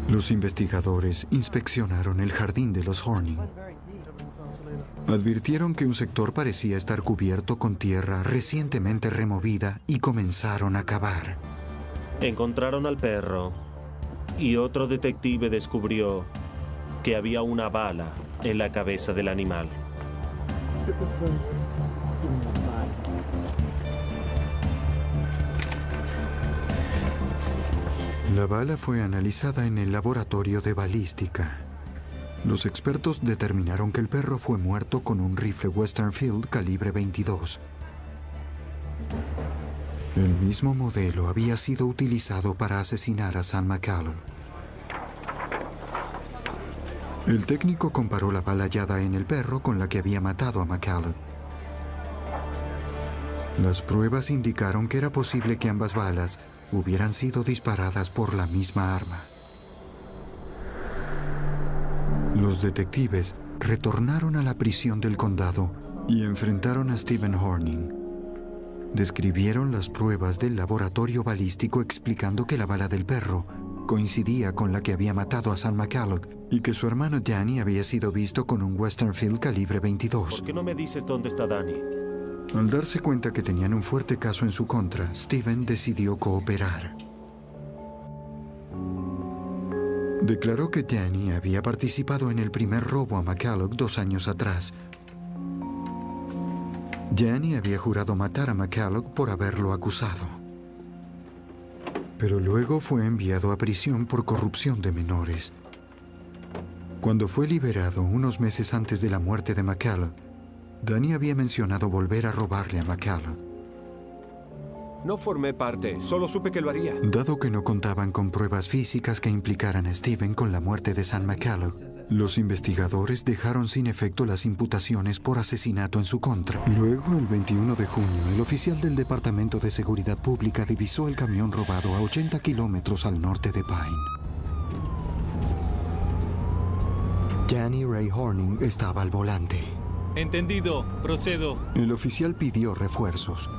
Los investigadores inspeccionaron el jardín de los Horning. Advirtieron que un sector parecía estar cubierto con tierra recientemente removida y comenzaron a cavar. Encontraron al perro y otro detective descubrió que había una bala en la cabeza del animal. La bala fue analizada en el laboratorio de balística. Los expertos determinaron que el perro fue muerto con un rifle Westernfield calibre 22. El mismo modelo había sido utilizado para asesinar a Sam McCallum. El técnico comparó la bala hallada en el perro con la que había matado a McCallum. Las pruebas indicaron que era posible que ambas balas hubieran sido disparadas por la misma arma. Los detectives retornaron a la prisión del condado y enfrentaron a Steven Horning. Describieron las pruebas del laboratorio balístico explicando que la bala del perro coincidía con la que había matado a Sam McCallum y que su hermano Danny había sido visto con un Westernfield calibre 22. ¿Por qué no me dices dónde está Danny? Al darse cuenta que tenían un fuerte caso en su contra, Steven decidió cooperar. Declaró que Danny había participado en el primer robo a McCallum 2 años atrás. Danny había jurado matar a McCallum por haberlo acusado. Pero luego fue enviado a prisión por corrupción de menores. Cuando fue liberado unos meses antes de la muerte de McCallum, Danny había mencionado volver a robarle a McCallum. No formé parte, solo supe que lo haría. Dado que no contaban con pruebas físicas que implicaran a Steven con la muerte de Sam McCallum, los investigadores dejaron sin efecto las imputaciones por asesinato en su contra. Luego, el 21 de junio, el oficial del Departamento de Seguridad Pública divisó el camión robado a 80 kilómetros al norte de Pine. Danny Ray Horning estaba al volante. Entendido, procedo. El oficial pidió refuerzos.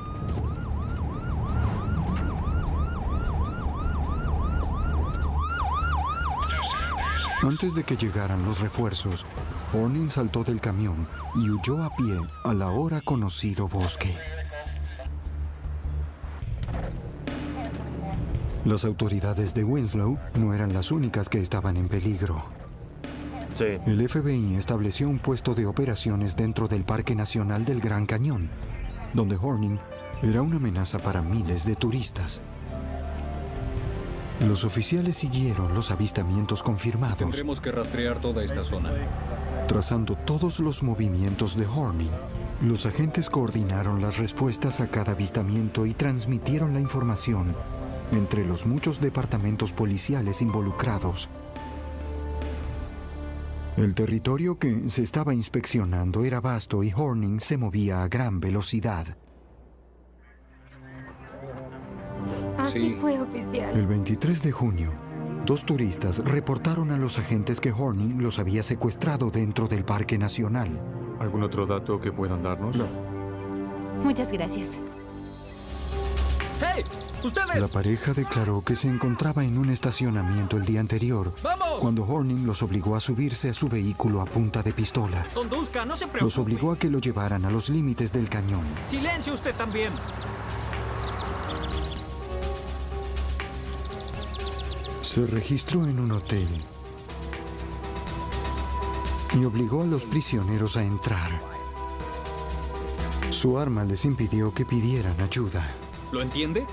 Antes de que llegaran los refuerzos, Horning saltó del camión y huyó a pie al ahora conocido bosque. Las autoridades de Winslow no eran las únicas que estaban en peligro. Sí. El FBI estableció un puesto de operaciones dentro del Parque Nacional del Gran Cañón, donde Horning era una amenaza para miles de turistas. Los oficiales siguieron los avistamientos confirmados, Tendremos que rastrear toda esta zona. trazando todos los movimientos de Horning. Los agentes coordinaron las respuestas a cada avistamiento y transmitieron la información entre los muchos departamentos policiales involucrados. El territorio que se estaba inspeccionando era vasto y Horning se movía a gran velocidad. Así fue, oficial. El 23 de junio, 2 turistas reportaron a los agentes que Horning los había secuestrado dentro del Parque Nacional. ¿Algún otro dato que puedan darnos? No. Muchas gracias. ¡Hey! ¡Ustedes! La pareja declaró que se encontraba en un estacionamiento el día anterior, ¡Vamos! cuando Horning los obligó a subirse a su vehículo a punta de pistola. Conduzca, no se preocupe. Los obligó a que lo llevaran a los límites del cañón. ¡Silencio usted también! Se registró en un hotel y obligó a los prisioneros a entrar. Su arma les impidió que pidieran ayuda. ¿Lo entiende?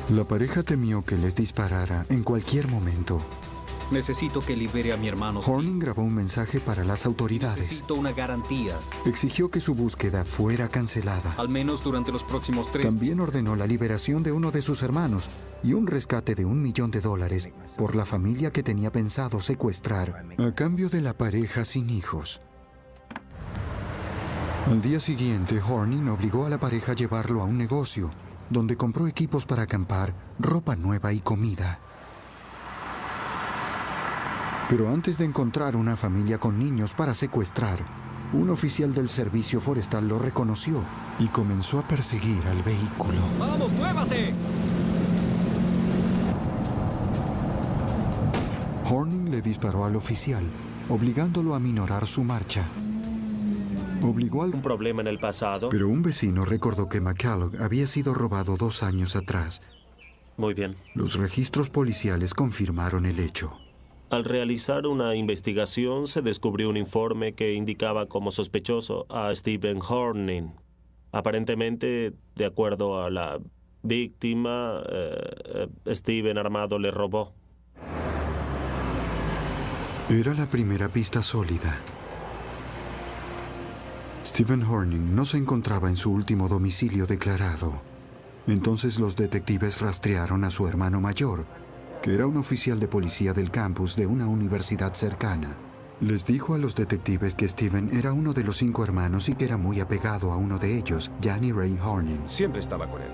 La pareja temió que les disparara en cualquier momento. Necesito que libere a mi hermano. Horning grabó un mensaje para las autoridades. Necesito una garantía. Exigió que su búsqueda fuera cancelada. Al menos durante los próximos 3. También ordenó la liberación de uno de sus hermanos y un rescate de $1 millón por la familia que tenía pensado secuestrar, a cambio de la pareja sin hijos. Al día siguiente, Horning obligó a la pareja a llevarlo a un negocio, donde compró equipos para acampar, ropa nueva y comida. Pero antes de encontrar una familia con niños para secuestrar, un oficial del servicio forestal lo reconoció y comenzó a perseguir al vehículo. ¡Vamos, muévase! Horning le disparó al oficial, obligándolo a minorar su marcha. Obligó al... Un problema en el pasado. Pero un vecino recordó que McCulloch había sido robado 2 años atrás. Muy bien. Los registros policiales confirmaron el hecho. Al realizar una investigación, se descubrió un informe que indicaba como sospechoso a Stephen Horning. Aparentemente, de acuerdo a la víctima, Stephen armado le robó. Era la primera pista sólida. Stephen Horning no se encontraba en su último domicilio declarado. Entonces los detectives rastrearon a su hermano mayor, que era un oficial de policía del campus de una universidad cercana. Les dijo a los detectives que Stephen era uno de los 5 hermanos y que era muy apegado a uno de ellos, Danny Ray Horning. Siempre estaba con él.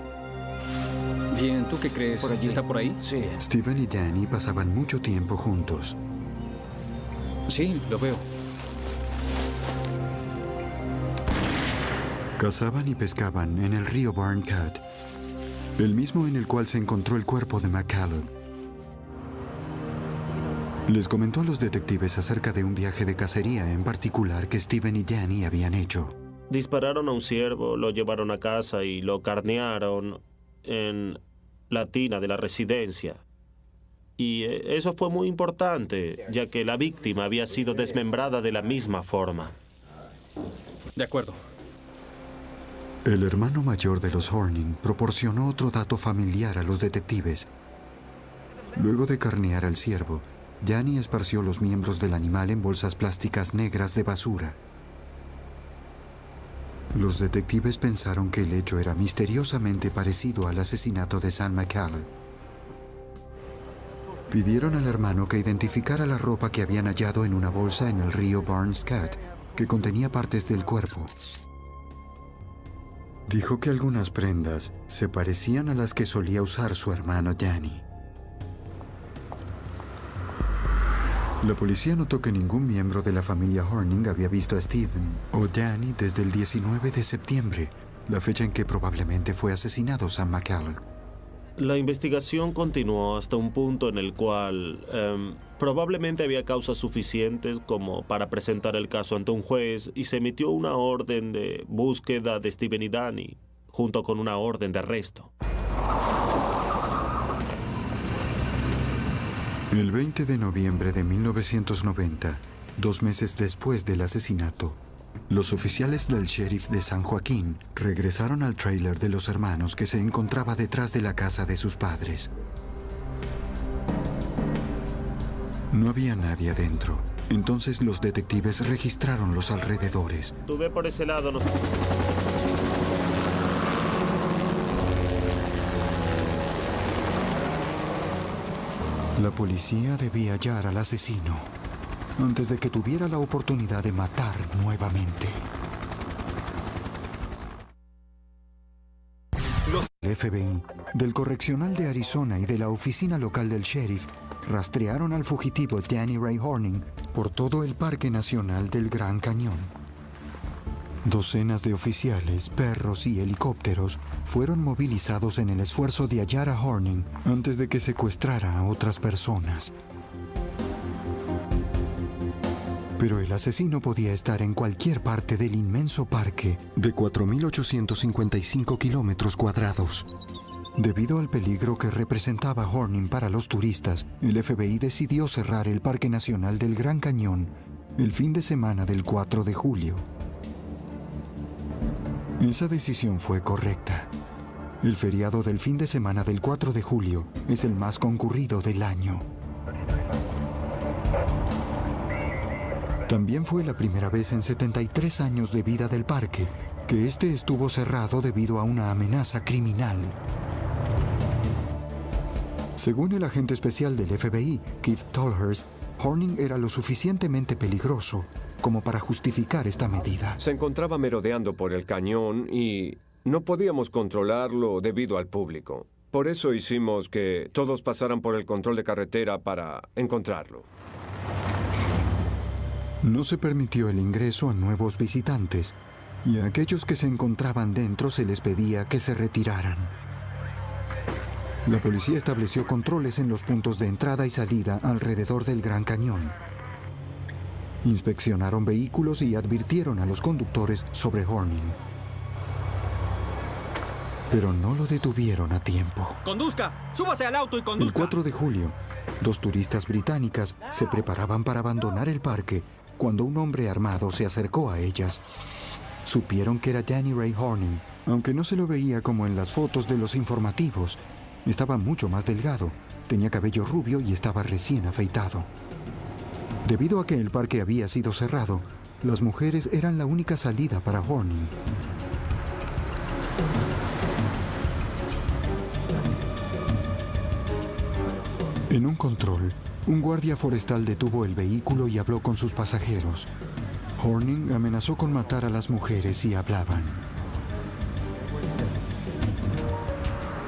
Bien, ¿tú qué crees? ¿Por allí? ¿Está por ahí? Sí. Stephen y Danny pasaban mucho tiempo juntos. Sí, lo veo. Cazaban y pescaban en el río Barncat, el mismo en el cual se encontró el cuerpo de McCulloch. Les comentó a los detectives acerca de un viaje de cacería en particular que Stephen y Danny habían hecho. Dispararon a un ciervo, lo llevaron a casa y lo carnearon en la tina de la residencia. Y eso fue muy importante, ya que la víctima había sido desmembrada de la misma forma. De acuerdo. El hermano mayor de los Horning proporcionó otro dato familiar a los detectives. Luego de carnear al ciervo, Danny esparció los miembros del animal en bolsas plásticas negras de basura. Los detectives pensaron que el hecho era misteriosamente parecido al asesinato de Sam McCulloch. Pidieron al hermano que identificara la ropa que habían hallado en una bolsa en el río Barncat, que contenía partes del cuerpo. Dijo que algunas prendas se parecían a las que solía usar su hermano Danny. La policía notó que ningún miembro de la familia Horning había visto a Stephen o Danny desde el 19 de septiembre, la fecha en que probablemente fue asesinado Sam McCulloch. La investigación continuó hasta un punto en el cual probablemente había causas suficientes como para presentar el caso ante un juez y se emitió una orden de búsqueda de Stephen y Danny, junto con una orden de arresto. El 20 de noviembre de 1990, 2 meses después del asesinato, los oficiales del sheriff de San Joaquín regresaron al tráiler de los hermanos que se encontraba detrás de la casa de sus padres. No había nadie adentro. Entonces los detectives registraron los alrededores. Tú ve por ese lado, no. La policía debía hallar al asesino antes de que tuviera la oportunidad de matar nuevamente. El FBI, del Correccional de Arizona y de la oficina local del sheriff rastrearon al fugitivo Danny Ray Horning por todo el Parque Nacional del Gran Cañón. Docenas de oficiales, perros y helicópteros fueron movilizados en el esfuerzo de hallar a Horning antes de que secuestrara a otras personas. Pero el asesino podía estar en cualquier parte del inmenso parque de 4.855 kilómetros cuadrados. Debido al peligro que representaba Horning para los turistas, el FBI decidió cerrar el Parque Nacional del Gran Cañón el fin de semana del 4 de julio. Esa decisión fue correcta. El feriado del fin de semana del 4 de julio es el más concurrido del año. También fue la primera vez en 73 años de vida del parque que este estuvo cerrado debido a una amenaza criminal. Según el agente especial del FBI, Keith Tolhurst, Horning era lo suficientemente peligroso como para justificar esta medida. Se encontraba merodeando por el cañón y no podíamos controlarlo debido al público. Por eso hicimos que todos pasaran por el control de carretera para encontrarlo. No se permitió el ingreso a nuevos visitantes y a aquellos que se encontraban dentro se les pedía que se retiraran. La policía estableció controles en los puntos de entrada y salida alrededor del Gran Cañón. Inspeccionaron vehículos y advirtieron a los conductores sobre Horning. Pero no lo detuvieron a tiempo. ¡Conduzca! ¡Súbase al auto y conduzca! El 4 de julio, 2 turistas británicas se preparaban para abandonar el parque cuando un hombre armado se acercó a ellas. Supieron que era Danny Ray Horning, aunque no se lo veía como en las fotos de los informativos. Estaba mucho más delgado, tenía cabello rubio y estaba recién afeitado. Debido a que el parque había sido cerrado, las mujeres eran la única salida para Horning. En un control, un guardia forestal detuvo el vehículo y habló con sus pasajeros. Horning amenazó con matar a las mujeres si hablaban.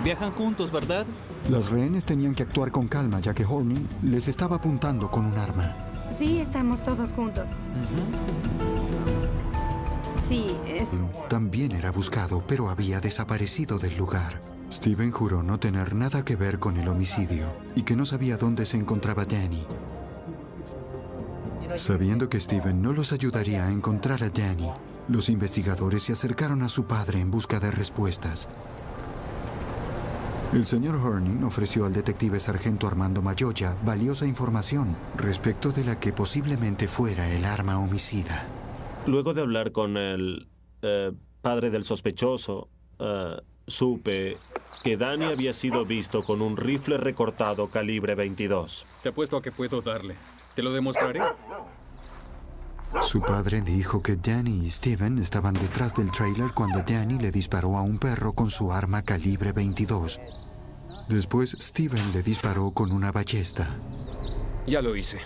Viajan juntos, ¿verdad? Las rehenes tenían que actuar con calma ya que Horning les estaba apuntando con un arma. Sí, estamos todos juntos. Sí, También era buscado, pero había desaparecido del lugar. Steven juró no tener nada que ver con el homicidio y que no sabía dónde se encontraba Danny. Sabiendo que Steven no los ayudaría a encontrar a Danny, los investigadores se acercaron a su padre en busca de respuestas. El señor Horning ofreció al detective sargento Armando Mayoya valiosa información respecto de la que posiblemente fuera el arma homicida. Luego de hablar con el padre del sospechoso, supe que Danny había sido visto con un rifle recortado calibre 22. Te apuesto a que puedo darle. Te lo demostraré. Su padre dijo que Danny y Steven estaban detrás del trailer cuando Danny le disparó a un perro con su arma calibre 22. Después, Steven le disparó con una ballesta. Ya lo hice.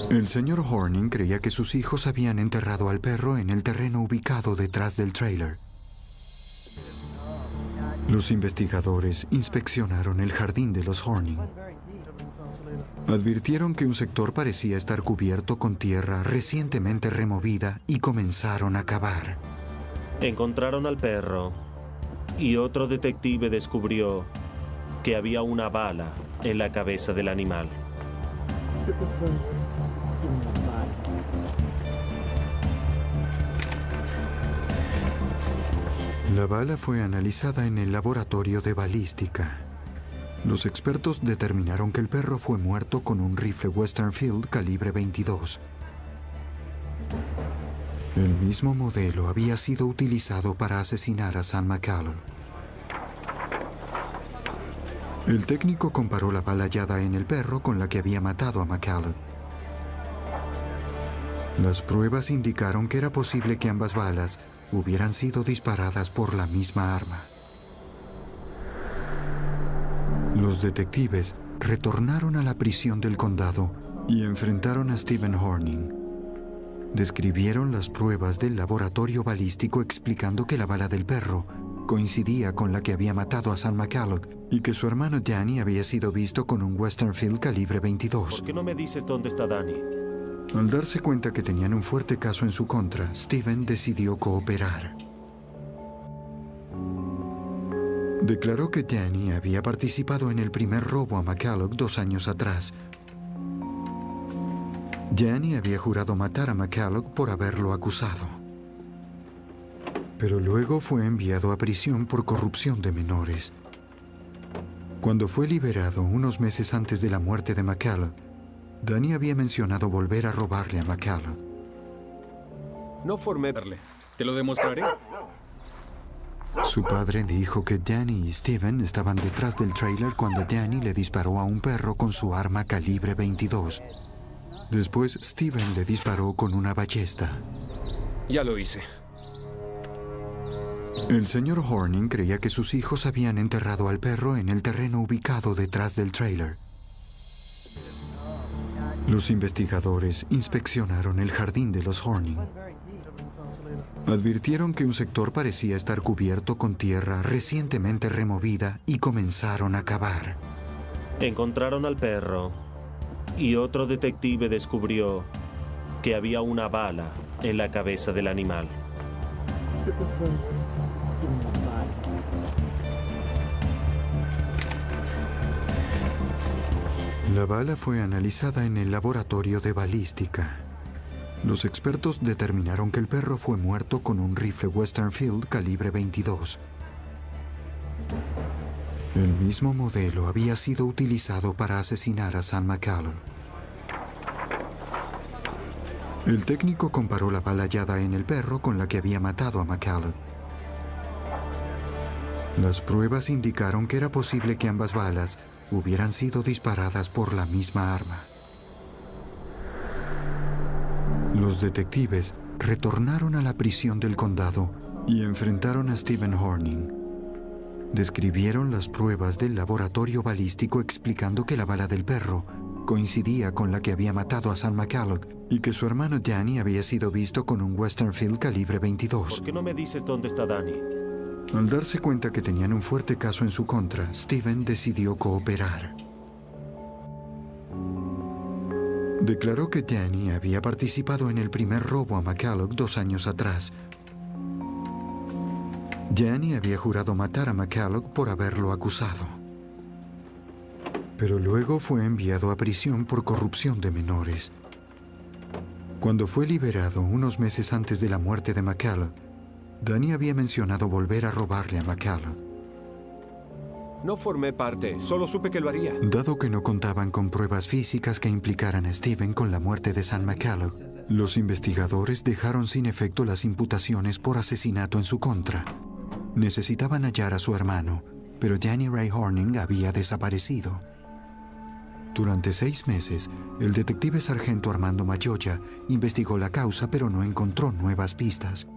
El señor Horning creía que sus hijos habían enterrado al perro en el terreno ubicado detrás del trailer. Los investigadores inspeccionaron el jardín de los Horning. Advirtieron que un sector parecía estar cubierto con tierra recientemente removida y comenzaron a cavar. Encontraron al perro y otro detective descubrió que había una bala en la cabeza del animal. La bala fue analizada en el laboratorio de balística. Los expertos determinaron que el perro fue muerto con un rifle Westernfield calibre 22. El mismo modelo había sido utilizado para asesinar a Sam McCallum. El técnico comparó la bala hallada en el perro con la que había matado a McCulloch. Las pruebas indicaron que era posible que ambas balas hubieran sido disparadas por la misma arma. Los detectives retornaron a la prisión del condado y enfrentaron a Stephen Horning. Describieron las pruebas del laboratorio balístico explicando que la bala del perro coincidía con la que había matado a Sam McCulloch y que su hermano Danny había sido visto con un Westerfield calibre 22. ¿Por qué no me dices dónde está Danny? Al darse cuenta que tenían un fuerte caso en su contra, Stephen decidió cooperar. Declaró que Danny había participado en el primer robo a McCulloch 2 años atrás. Danny había jurado matar a McCulloch por haberlo acusado. Pero luego fue enviado a prisión por corrupción de menores. Cuando fue liberado unos meses antes de la muerte de McCulloch, Danny había mencionado volver a robarle a McCulloch. No formé. Te lo demostraré. Su padre dijo que Danny y Stephen estaban detrás del trailer cuando Danny le disparó a un perro con su arma calibre 22. Después, Stephen le disparó con una ballesta. Ya lo hice. El señor Horning creía que sus hijos habían enterrado al perro en el terreno ubicado detrás del trailer. Los investigadores inspeccionaron el jardín de los Horning. Advirtieron que un sector parecía estar cubierto con tierra recientemente removida y comenzaron a cavar. Encontraron al perro y otro detective descubrió que había una bala en la cabeza del animal. La bala fue analizada en el laboratorio de balística. Los expertos determinaron que el perro fue muerto con un rifle Westerfield calibre 22. El mismo modelo había sido utilizado para asesinar a Sam McCulloch. El técnico comparó la bala hallada en el perro con la que había matado a McCulloch. Las pruebas indicaron que era posible que ambas balas hubieran sido disparadas por la misma arma. Los detectives retornaron a la prisión del condado y enfrentaron a Stephen Horning. Describieron las pruebas del laboratorio balístico explicando que la bala del perro coincidía con la que había matado a Sam McCulloch y que su hermano Danny había sido visto con un Westerfield calibre 22. ¿Por qué no me dices dónde está Danny? Al darse cuenta que tenían un fuerte caso en su contra, Stephen decidió cooperar. Declaró que Danny había participado en el primer robo a McCulloch 2 años atrás. Danny había jurado matar a McCulloch por haberlo acusado. Pero luego fue enviado a prisión por corrupción de menores. Cuando fue liberado unos meses antes de la muerte de McCulloch, Danny había mencionado volver a robarle a McCulloch. No formé parte, solo supe que lo haría. Dado que no contaban con pruebas físicas que implicaran a Stephen con la muerte de Sam McCulloch, los investigadores dejaron sin efecto las imputaciones por asesinato en su contra. Necesitaban hallar a su hermano, pero Danny Ray Horning había desaparecido. Durante 6 meses, el detective sargento Armando Mayoya investigó la causa, pero no encontró nuevas pistas.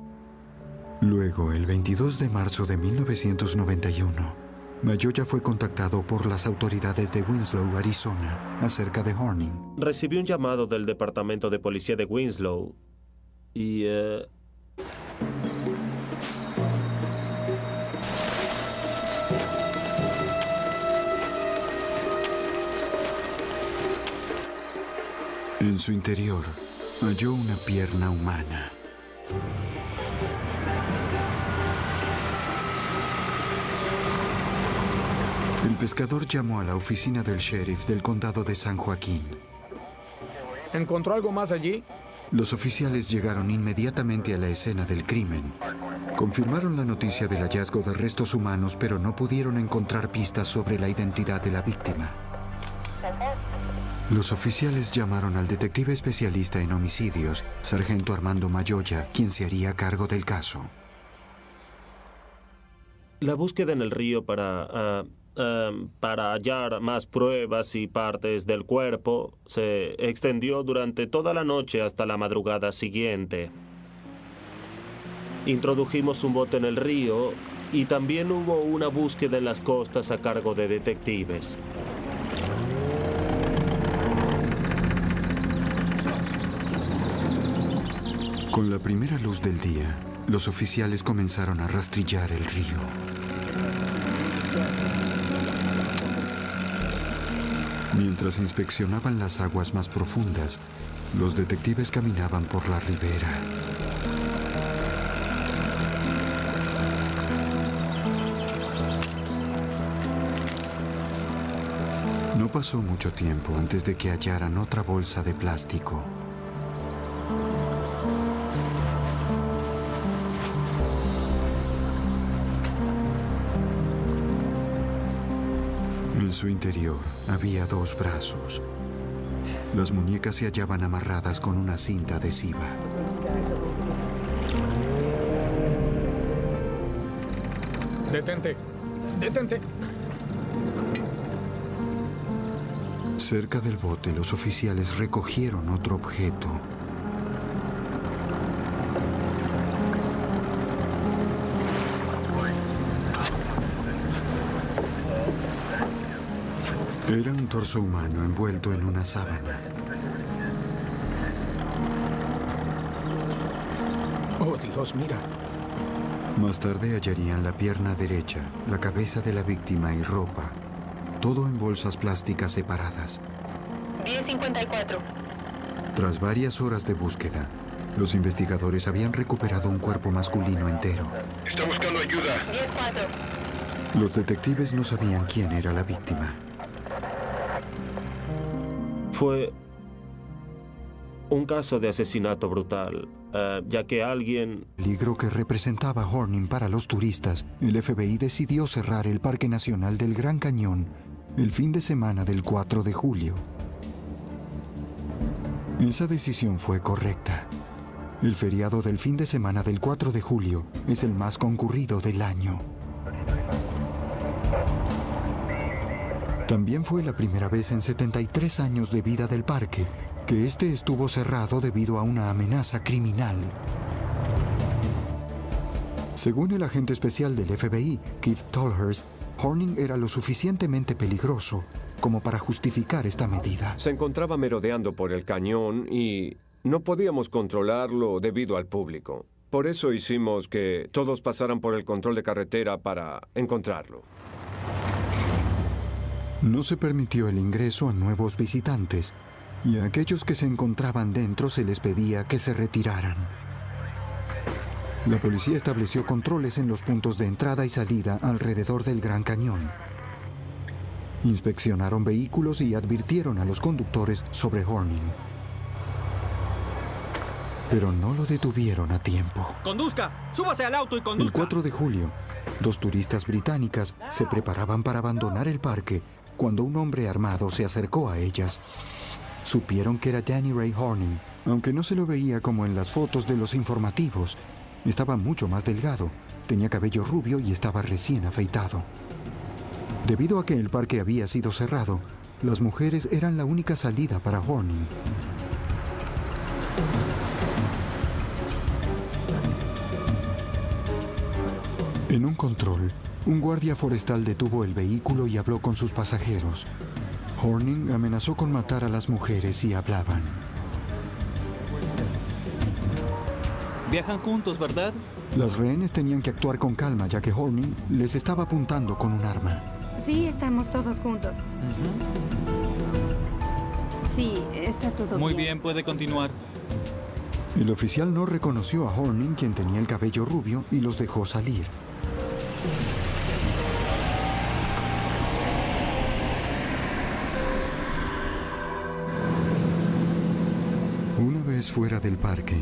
Luego, el 22 de marzo de 1991, Mayoya fue contactado por las autoridades de Winslow, Arizona, acerca de Horning. Recibí un llamado del Departamento de Policía de Winslow y... En su interior, halló una pierna humana. El pescador llamó a la oficina del sheriff del condado de San Joaquín. ¿Encontró algo más allí? Los oficiales llegaron inmediatamente a la escena del crimen. Confirmaron la noticia del hallazgo de restos humanos, pero no pudieron encontrar pistas sobre la identidad de la víctima. Los oficiales llamaron al detective especialista en homicidios, sargento Armando Mayoya, quien se haría cargo del caso. La búsqueda en el río para para hallar más pruebas y partes del cuerpo se extendió durante toda la noche hasta la madrugada siguiente. Introdujimos un bote en el río y también hubo una búsqueda en las costas a cargo de detectives. Con la primera luz del día, los oficiales comenzaron a rastrillar el río. Mientras inspeccionaban las aguas más profundas, los detectives caminaban por la ribera. No pasó mucho tiempo antes de que hallaran otra bolsa de plástico. En su interior había 2 brazos. Las muñecas se hallaban amarradas con una cinta adhesiva. ¡Detente! ¡Detente! Cerca del bote, los oficiales recogieron otro objeto. Era un torso humano envuelto en una sábana. ¡Oh, Dios, mira! Más tarde hallarían la pierna derecha, la cabeza de la víctima y ropa. Todo en bolsas plásticas separadas. 10:54. Tras varias horas de búsqueda, los investigadores habían recuperado un cuerpo masculino entero. Está buscando ayuda. 10:04. Los detectives no sabían quién era la víctima. Fue un caso de asesinato brutal, ya que alguien... El peligro que representaba Horning para los turistas, el FBI decidió cerrar el Parque Nacional del Gran Cañón el fin de semana del 4 de julio. Esa decisión fue correcta. El feriado del fin de semana del 4 de julio es el más concurrido del año. También fue la primera vez en 73 años de vida del parque que este estuvo cerrado debido a una amenaza criminal. Según el agente especial del FBI, Keith Tolhurst, Horning era lo suficientemente peligroso como para justificar esta medida. Se encontraba merodeando por el cañón y no podíamos controlarlo debido al público. Por eso hicimos que todos pasaran por el control de carretera para encontrarlo. No se permitió el ingreso a nuevos visitantes y a aquellos que se encontraban dentro se les pedía que se retiraran. La policía estableció controles en los puntos de entrada y salida alrededor del Gran Cañón. Inspeccionaron vehículos y advirtieron a los conductores sobre Horning. Pero no lo detuvieron a tiempo. ¡Conduzca! ¡Súbase al auto y conduzca! El 4 de julio, 2 turistas británicas se preparaban para abandonar el parque cuando un hombre armado se acercó a ellas. Supieron que era Danny Ray Horning, aunque no se lo veía como en las fotos de los informativos. Estaba mucho más delgado, tenía cabello rubio y estaba recién afeitado. Debido a que el parque había sido cerrado, las mujeres eran la única salida para Horning. En un control, un guardia forestal detuvo el vehículo y habló con sus pasajeros. Horning amenazó con matar a las mujeres si hablaban. Viajan juntos, ¿verdad? Las rehenes tenían que actuar con calma, ya que Horning les estaba apuntando con un arma. Sí, estamos todos juntos. Sí, está todo bien. Muy bien, puede continuar. El oficial no reconoció a Horning, quien tenía el cabello rubio, y los dejó salir. Una vez fuera del parque,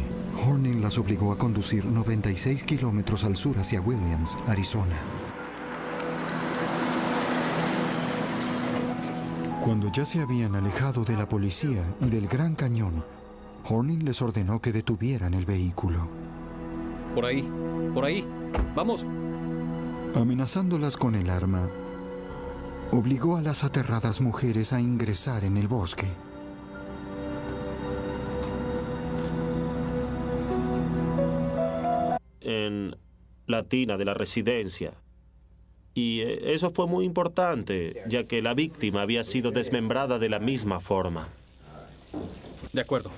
Horning las obligó a conducir 96 kilómetros al sur hacia Williams, Arizona. Cuando ya se habían alejado de la policía y del Gran Cañón, Horning les ordenó que detuvieran el vehículo. Por ahí, vamos. Amenazándolas con el arma, obligó a las aterradas mujeres a ingresar en el bosque. En la tina de la residencia. Y eso fue muy importante, ya que la víctima había sido desmembrada de la misma forma. De acuerdo.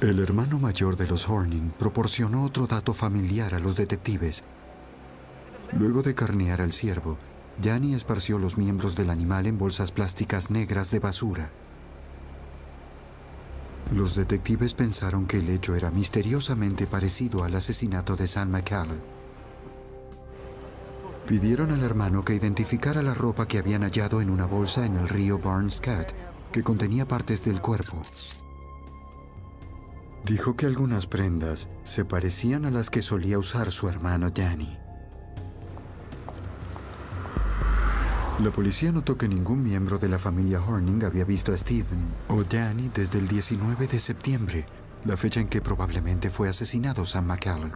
El hermano mayor de los Horning proporcionó otro dato familiar a los detectives. Luego de carnear al ciervo, Danny esparció los miembros del animal en bolsas plásticas negras de basura. Los detectives pensaron que el hecho era misteriosamente parecido al asesinato de Sam McCallum. Pidieron al hermano que identificara la ropa que habían hallado en una bolsa en el río Barnes Cat, que contenía partes del cuerpo. Dijo que algunas prendas se parecían a las que solía usar su hermano Danny. La policía notó que ningún miembro de la familia Horning había visto a Steven o Danny desde el 19 de septiembre, la fecha en que probablemente fue asesinado Sam McCallum.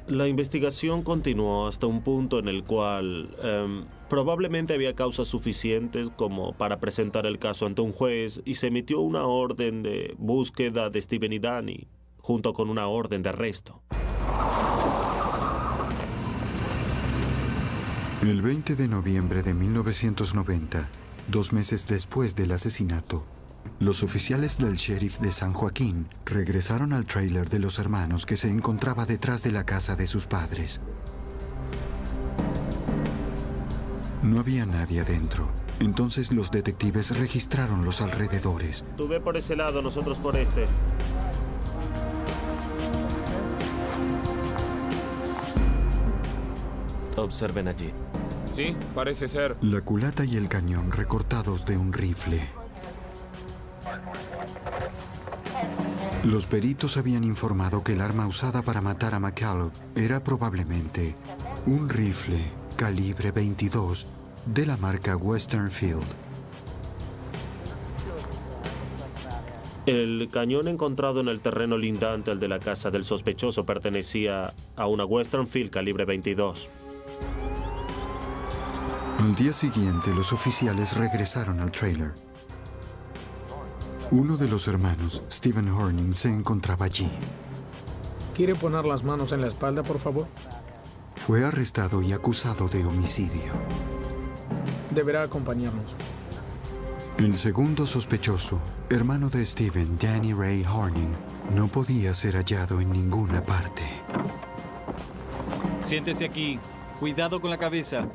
La investigación continuó hasta un punto en el cual probablemente había causas suficientes como para presentar el caso ante un juez y se emitió una orden de búsqueda de Steven y Danny, junto con una orden de arresto. El 20 de noviembre de 1990, 2 meses después del asesinato, los oficiales del sheriff de San Joaquín regresaron al tráiler de los hermanos que se encontraba detrás de la casa de sus padres. No había nadie adentro. Entonces los detectives registraron los alrededores. Tú ve por ese lado, nosotros por este. Observen allí. Sí, parece ser. La culata y el cañón recortados de un rifle. Los peritos habían informado que el arma usada para matar a McCallum era probablemente un rifle calibre 22 de la marca Western Field. El cañón encontrado en el terreno lindante al de la casa del sospechoso pertenecía a una Western Field calibre 22. Al día siguiente, los oficiales regresaron al tráiler. Uno de los hermanos, Steven Horning, se encontraba allí. ¿Quiere poner las manos en la espalda, por favor? Fue arrestado y acusado de homicidio. Deberá acompañarnos. El segundo sospechoso, hermano de Steven, Danny Ray Horning, no podía ser hallado en ninguna parte. Siéntese aquí. Cuidado con la cabeza.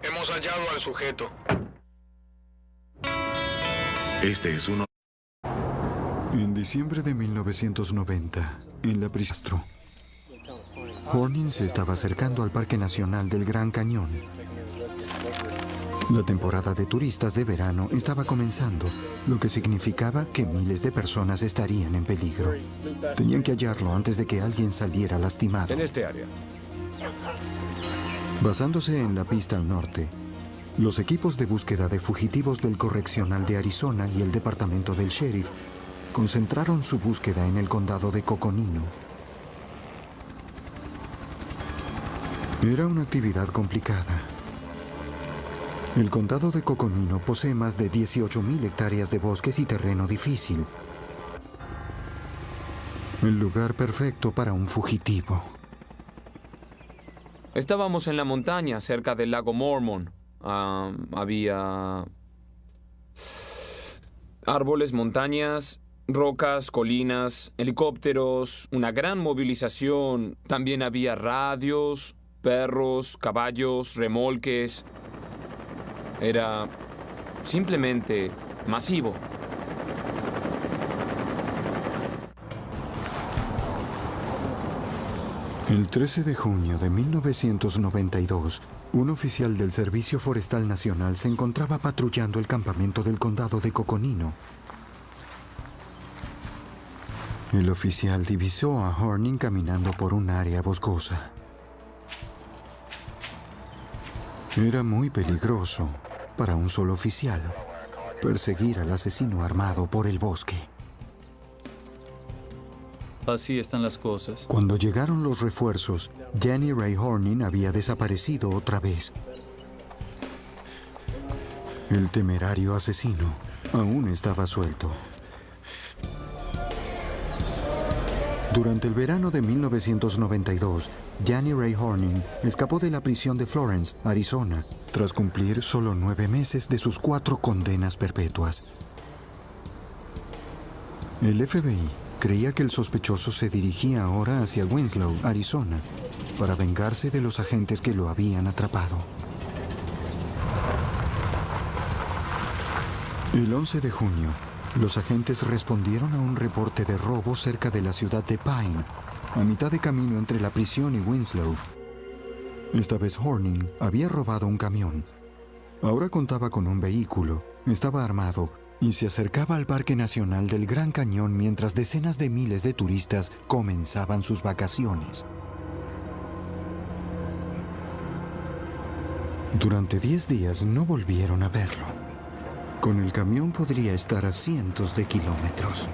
Hemos hallado al sujeto. Este es uno. En diciembre de 1990, en la prisión, Horning se estaba acercando al Parque Nacional del Gran Cañón. La temporada de turistas de verano estaba comenzando, lo que significaba que miles de personas estarían en peligro. Tenían que hallarlo antes de que alguien saliera lastimado. En este área. Basándose en la pista al norte, los equipos de búsqueda de fugitivos del Correccional de Arizona y el Departamento del Sheriff concentraron su búsqueda en el condado de Coconino. Era una actividad complicada. El condado de Coconino posee más de 18,000 hectáreas de bosques y terreno difícil. El lugar perfecto para un fugitivo. Estábamos en la montaña, cerca del lago Mormon. Había árboles, montañas, rocas, colinas, helicópteros, una gran movilización. También había radios, perros, caballos, remolques. Era simplemente masivo. El 13 de junio de 1992, un oficial del Servicio Forestal Nacional se encontraba patrullando el campamento del condado de Coconino. El oficial divisó a Horning caminando por un área boscosa. Era muy peligroso para un solo oficial perseguir al asesino armado por el bosque. Así están las cosas. Cuando llegaron los refuerzos, Danny Ray Horning había desaparecido otra vez. El temerario asesino aún estaba suelto. Durante el verano de 1992, Danny Ray Horning escapó de la prisión de Florence, Arizona, tras cumplir solo 9 meses de sus 4 condenas perpetuas. El FBI creía que el sospechoso se dirigía ahora hacia Winslow, Arizona, para vengarse de los agentes que lo habían atrapado. El 11 de junio, los agentes respondieron a un reporte de robo cerca de la ciudad de Pine, a mitad de camino entre la prisión y Winslow. Esta vez Horning había robado un camión. Ahora contaba con un vehículo, estaba armado y se acercaba al Parque Nacional del Gran Cañón mientras decenas de miles de turistas comenzaban sus vacaciones. Durante 10 días no volvieron a verlo. Con el camión podría estar a cientos de kilómetros.